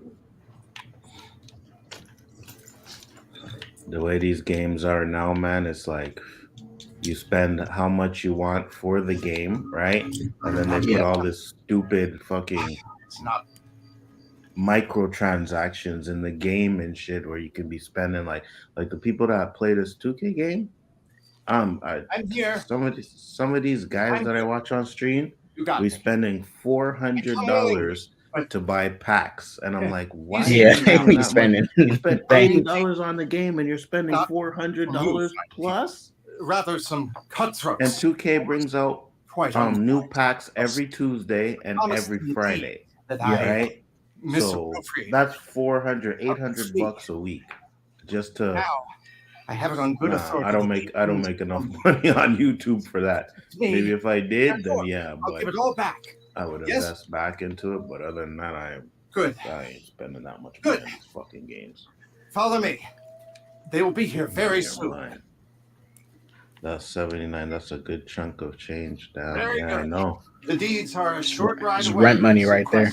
The way these games are now, man, it's like you spend how much you want for the game, right? And then they put all this stupid fucking microtransactions in the game and shit where you can be spending like the people that play this 2K game. I'm here. Some of these guys that I watch on stream, we spending $400 to buy packs, and I'm like, why? Yeah, we spending. You spend $80 on the game, and you're spending $400 plus. Rather some cutthroats. And 2K brings out new packs every Tuesday and every Friday, right? So that's $400-$800 a week just to. Now, I have it on good authority. I don't make enough money on YouTube for that. Maybe if I did, then yeah, I'll but give it all back. I would invest back into it. But other than that, I ain't spending that much money on these fucking games. Follow me. They will be here very soon. That's 79. That's a good chunk of change down. Very Yeah, good. I know. The deeds are a short ride It's away. rent money right there.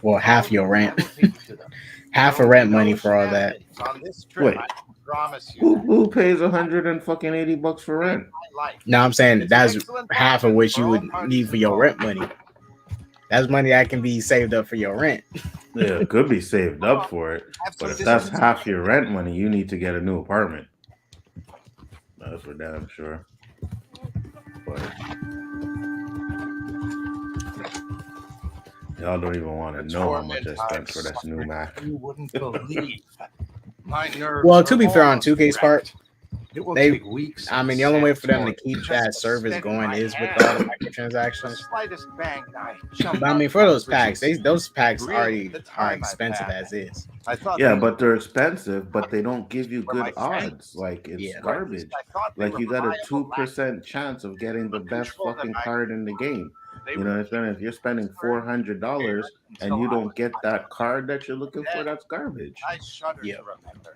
Well, half your rent. Half of rent money for all that. On this trip, Wait. I promise you. Who pays $180 for rent? No, I'm saying that's half of what you would need for your rent money. That's money that can be saved up for your rent. Yeah, it could be saved up for it. But if that's half your rent money, you need to get a new apartment. That's for damn sure. But y'all don't even want to know how much I spent for this new Mac. You wouldn't believe my nerves. Well, to be fair, on 2K's part, It will they, take weeks. I mean, the only way for them to keep that service going is with all the microtransactions. Slightest bang, But I mean, for those packs, those packs already are expensive as is. Yeah, but they're expensive, but they don't give you good odds. Like, it's garbage. Like, you got a 2% chance of getting the best fucking card in the game. You know what I'm saying? If you're spending $400 and you don't get that card that you're looking for, that's garbage. I shudder to remember.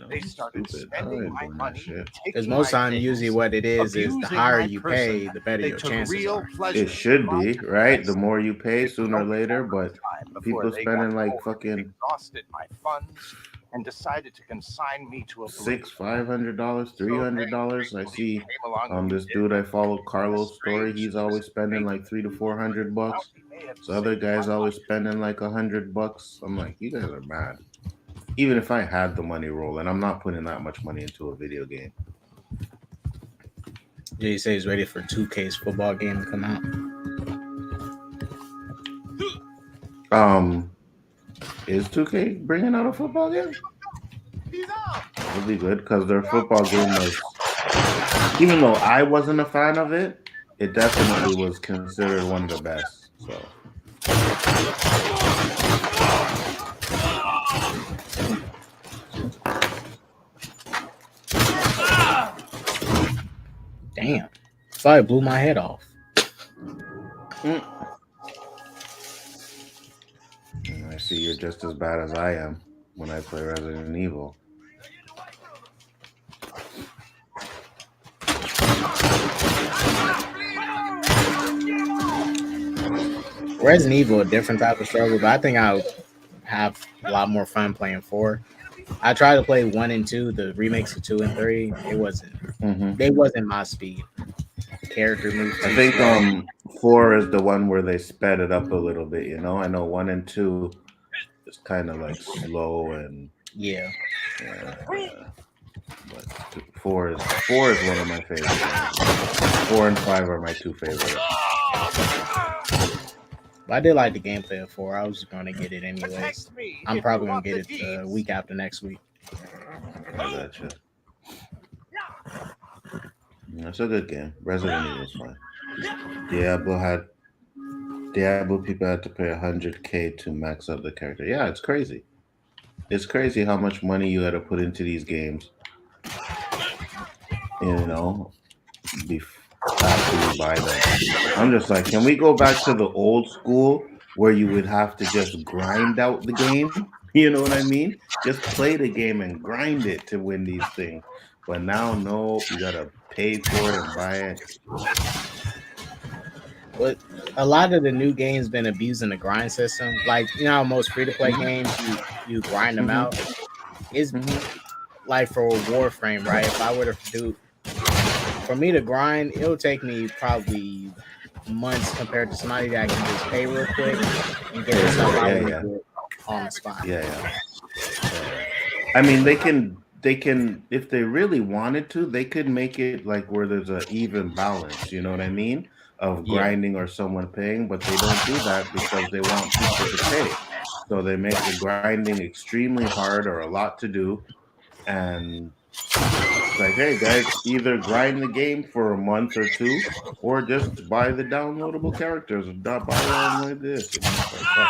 They started spending my money. Because most time, usually what it is the higher you pay, the better your chances are. It should be, right? The more you pay, sooner or later, but people spending like fucking exhausted my funds and decided to consign me to a $500, $300. I see this dude I follow, Carlos Story. He's always spending like $300 to $400. So other guys always spending like $100. I'm like, you guys are mad. Even if I had the money rolling, I'm not putting that much money into a video game. Jay say he's ready for 2K's football game to come out. Is 2K bringing out a football game? It'll be good because their football game was, even though I wasn't a fan of it, it definitely was considered one of the best. So. Damn. Fire blew my head off. I see you're just as bad as I am when I play Resident Evil. Resident Evil, a different type of struggle, but I think I'll have a lot more fun playing 4. I tried to play 1 and 2, the remakes of 2 and 3. It wasn't. They wasn't my speed. Character moves. I think 4 is the one where they sped it up a little bit. You know, I know 1 and 2 is kind of like slow and yeah. But 4 is one of my favorites. 4 and 5 are my 2 favorites. But I did like the gameplay of 4. I was just going to get it anyways. I'm probably going to get it the week after next week. I gotcha. It's a good game. Resident Evil is fun. Diablo people had to pay $100K to max up the character. Yeah, it's crazy. It's crazy how much money you had to put into these games. You know, after you buy them. I'm just like, can we go back to the old school where you would have to just grind out the game? You know what I mean? Just play the game and grind it to win these things. But now, no, you gotta pay for it and buy it. But a lot of the new games been abusing the grind system. Like, you know, how most free to play games you grind them out. It's like for Warframe, right? If I were to do for me to grind, it'll take me probably months compared to somebody that can just pay real quick and get the stuff I want to get on the spot. Yeah. I mean, they can if they really wanted to, they could make it like where there's an even balance. You know what I mean? Of grinding or someone paying, but they don't do that because they want people to pay. So they make the grinding extremely hard or a lot to do, and it's like, hey guys, either grind the game for a month or two, or just buy the downloadable characters and not buy one like this. And it's like,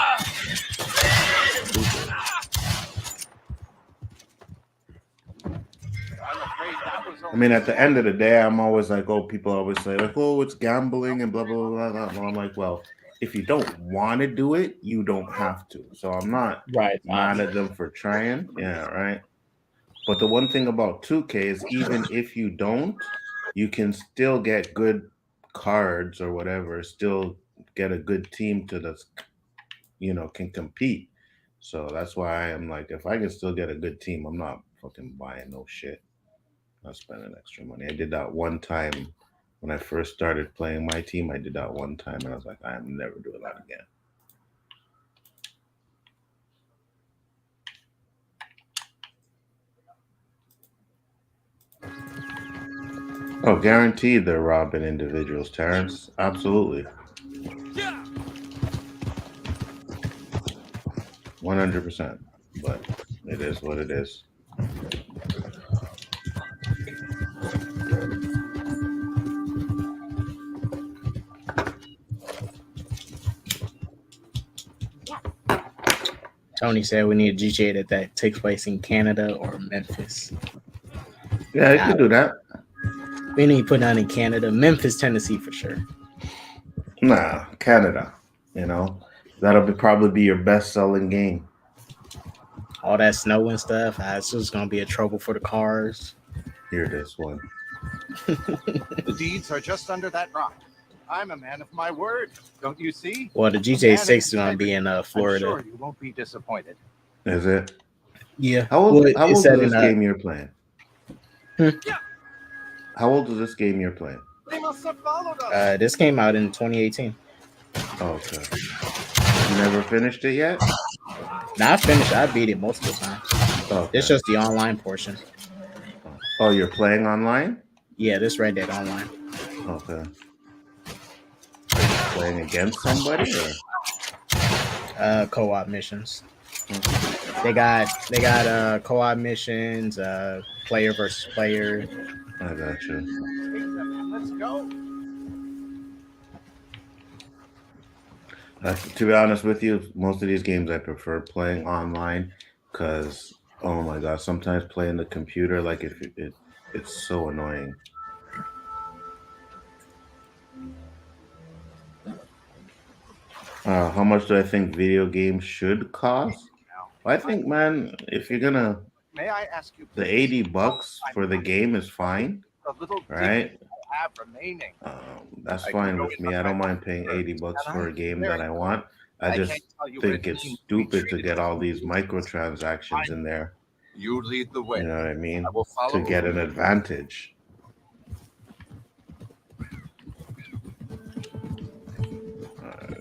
I mean, at the end of the day, I'm always like, oh, people always say like, oh, it's gambling and blah blah blah blah. And I'm like, well, if you don't want to do it, you don't have to. So I'm not mad at them for trying. Yeah, right. But the one thing about 2K is even if you don't, you can still get good cards or whatever, still get a good team to the, you know, can compete. So that's why I am like, if I can still get a good team, I'm not fucking buying no shit. Not spending extra money. I did that one time when I first started playing my team. I did that one time and I was like, I'm never doing that again. Oh, guaranteed they're robbing individuals, Terrence. Absolutely. 100%. But it is what it is. Tony said we need a GTA that takes place in Canada or Memphis. Yeah, you can do that. We need to put that in Canada, Memphis, Tennessee for sure. Nah, Canada. You know, that'll probably be your best-selling game. All that snow and stuff. It's just gonna be a trouble for the cars. Here, this one. The deeds are just under that rock. I'm a man of my word. Don't you see? Well, the GTA 6 is gonna be in Florida. I'm sure you won't be disappointed. Is it? Yeah. How old is this game you're playing? How old is this game you're playing? They must have followed us. This came out in 2018. Oh, okay. You never finished it yet? Nah, I finished. I beat it multiple times. Okay. It's just the online portion. Oh, you're playing online? Yeah, this Red Dead Online. Okay. Playing against somebody or? Co-op missions. They got co-op missions, player versus player. I got you. Let's go. To be honest with you, most of these games I prefer playing online because, oh my god, sometimes playing the computer, like it's so annoying. How much do I think video games should cost? I think, man, if you're gonna, May I ask you, the $80 for the game is fine, right? Have remaining. That's fine with me. I don't mind paying $80 for a game that I want. I just think it's stupid to get all these microtransactions in there. You lead the way. You know what I mean? I will follow To get an advantage.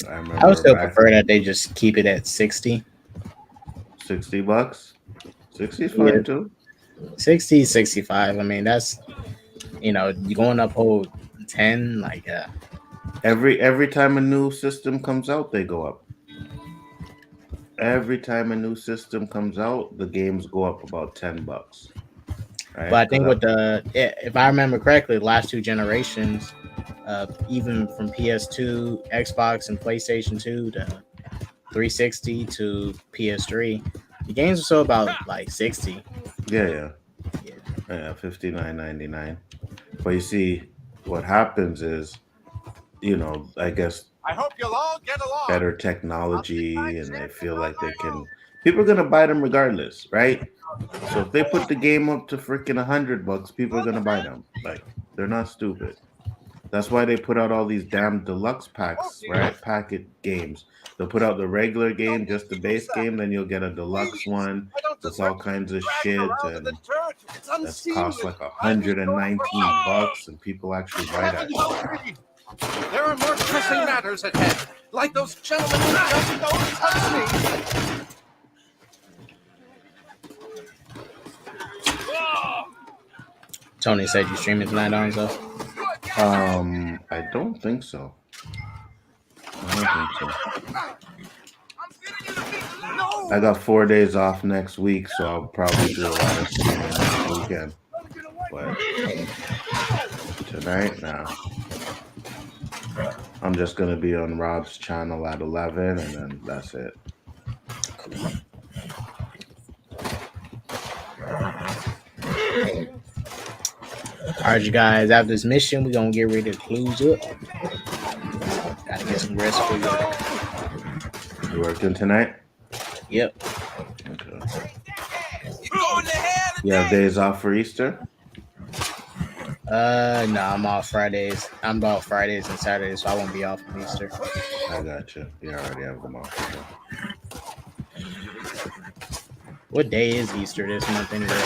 I would still prefer that they just keep it at 60. $60? 60 is fine too. 60, 65. I mean, that's, you know, you're going up whole 10, like every time a new system comes out, they go up. Every time a new system comes out, the games go up about $10. Right? But I think with if I remember correctly, the last two generations, even from PS2, Xbox, and PlayStation 2 to 360 to PS3, the games are still about like 60. Yeah, $59.99. But you see, what happens is, you know, I guess I hope you'll all get along. Better technology, and they feel like they can. People are gonna buy them regardless, right? So if they put the game up to freaking $100, people are gonna buy them. Like, they're not stupid. That's why they put out all these damn deluxe packs, right? Packet games. They'll put out the regular game, just the base game, then you'll get a deluxe one with all kinds of shit, and that costs like $119, and people actually buy that shit. There are more pressing matters at hand, like those gentlemen who just don't touch me. Tony said you streaming tonight on so. I don't think so. I got 4 days off next week, so I'll probably do a lot of streaming next weekend. But tonight, nah. I'm just gonna be on Rob's channel at 11, and then that's it. All right, you guys. After this mission, we're gonna get ready to close up. Gotta get some rest for you. You working tonight? Yep. Okay. You have days off for Easter? No, I'm off Fridays. I'm off Fridays and Saturdays, so I won't be off on Easter. I got you. You already have them off. What day is Easter this month anyway?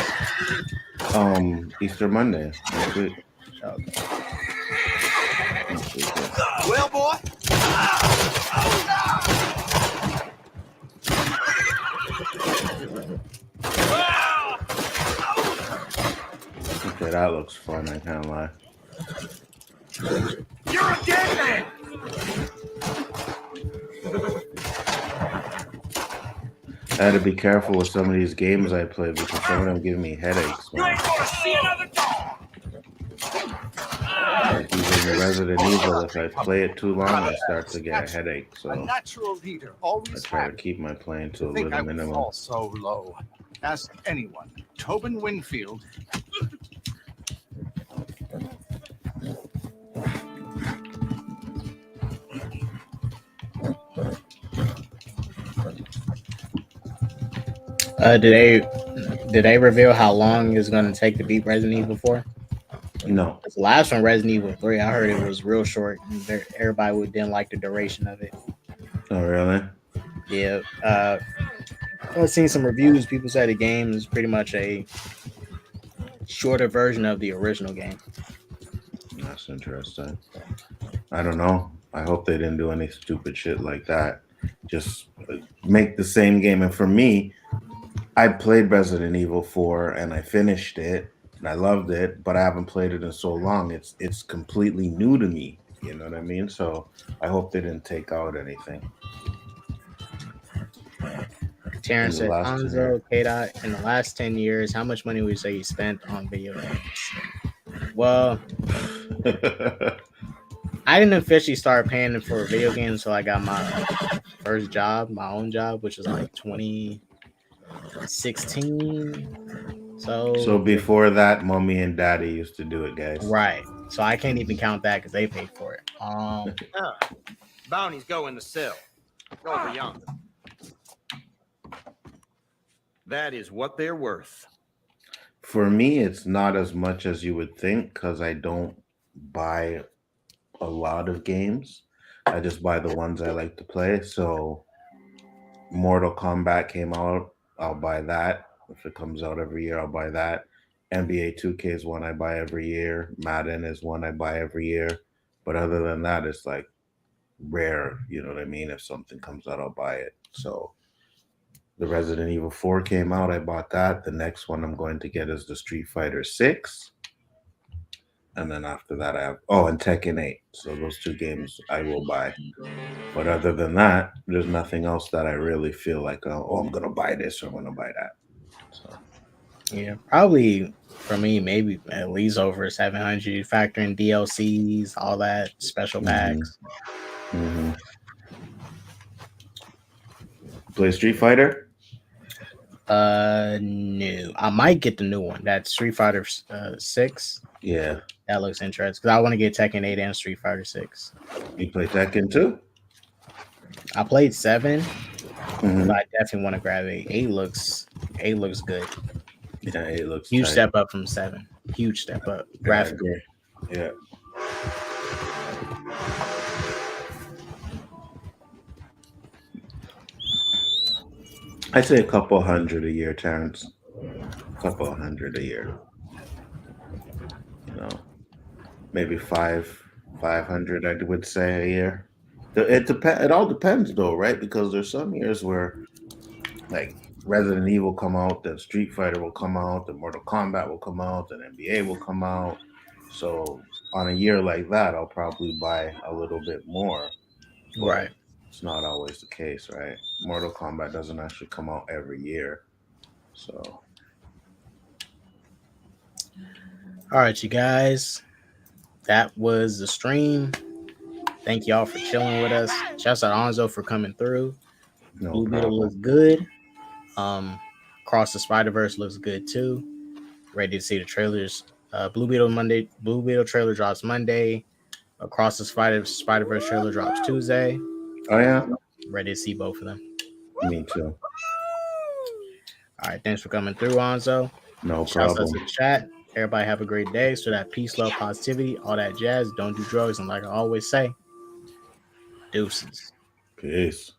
Easter Monday next week. Okay. Well, boy. Okay, that looks fun. I can't lie. You're a dead man. I had to be careful with some of these games I play because some of them give me headaches. You ain't gonna see another dog. Like even Resident Evil, if I play it too long, I start to get a headache. So A natural leader always I try to had. keep my playing to a I think I little would minimum. fall so low. Ask anyone. Tobin Winfield. Did they reveal how long it's gonna take to beat Resident Evil 4? No. The last one, Resident Evil 3, I heard it was real short. Everybody didn't like the duration of it. Oh, really? Yeah. I've seen some reviews. People say the game is pretty much a shorter version of the original game. That's interesting. I don't know. I hope they didn't do any stupid shit like that. Just make the same game. And for me, I played Resident Evil 4 and I finished it and I loved it, but I haven't played it in so long. It's completely new to me. You know what I mean? So I hope they didn't take out anything. Terrence said, Hanzo, K-Dot, in the last 10 years, how much money would you say you spent on video games? Well, I didn't officially start paying for video games until I got my first job, my own job, which was like 2016. So before that, mommy and daddy used to do it, guys. Right. So I can't even count that because they paid for it. Bounties go in the cell. Over yonder. That is what they're worth. For me, it's not as much as you would think because I don't buy a lot of games. I just buy the ones I like to play. So Mortal Kombat came out, I'll buy that. If it comes out every year, I'll buy that. NBA 2K is one I buy every year. Madden is one I buy every year. But other than that, it's like rare, you know what I mean? If something comes out, I'll buy it. So the Resident Evil 4 came out, I bought that. The next one I'm going to get is the Street Fighter 6. And then after that, I have, and Tekken 8. So those two games I will buy. But other than that, there's nothing else that I really feel like, I'm going to buy this or I'm going to buy that. So. Yeah, probably for me, maybe at least over 700, factoring DLCs, all that, special packs. Mm-hmm. Play Street Fighter? No. I might get the new one. That's Street Fighter 6. Yeah. That looks interesting because I want to get Tekken 8 and Street Fighter 6. You play Tekken too? I played 7, but I definitely want to grab 8. 8 looks good. Yeah, 8 looks huge tight. step up from 7. Huge step up graphically. Yeah. I'd say a couple hundred a year, Terrence. A couple hundred a year. You know, maybe 500. I would say a year. It all depends though, right? Because there's some years where like Resident Evil come out, then Street Fighter will come out, then Mortal Kombat will come out, then NBA will come out. So on a year like that, I'll probably buy a little bit more. But Right. it's not always the case, right? Mortal Kombat doesn't actually come out every year. So all right, you guys. That was the stream. Thank y'all for chilling with us. Shouts out Onzo for coming through. no Blue Beetle problem. looks good. Cross the Spider-Verse looks good too. Ready to see the trailers. Blue Beetle trailer drops Monday. Across the Spider-Verse trailer drops Tuesday. Oh yeah. Ready to see both of them. Me too. All right, thanks for coming through, Onzo. No Shouts out problem. to the chat. Everybody have a great day. So that peace, love, positivity, all that jazz. Don't do drugs. And like I always say, deuces. Peace.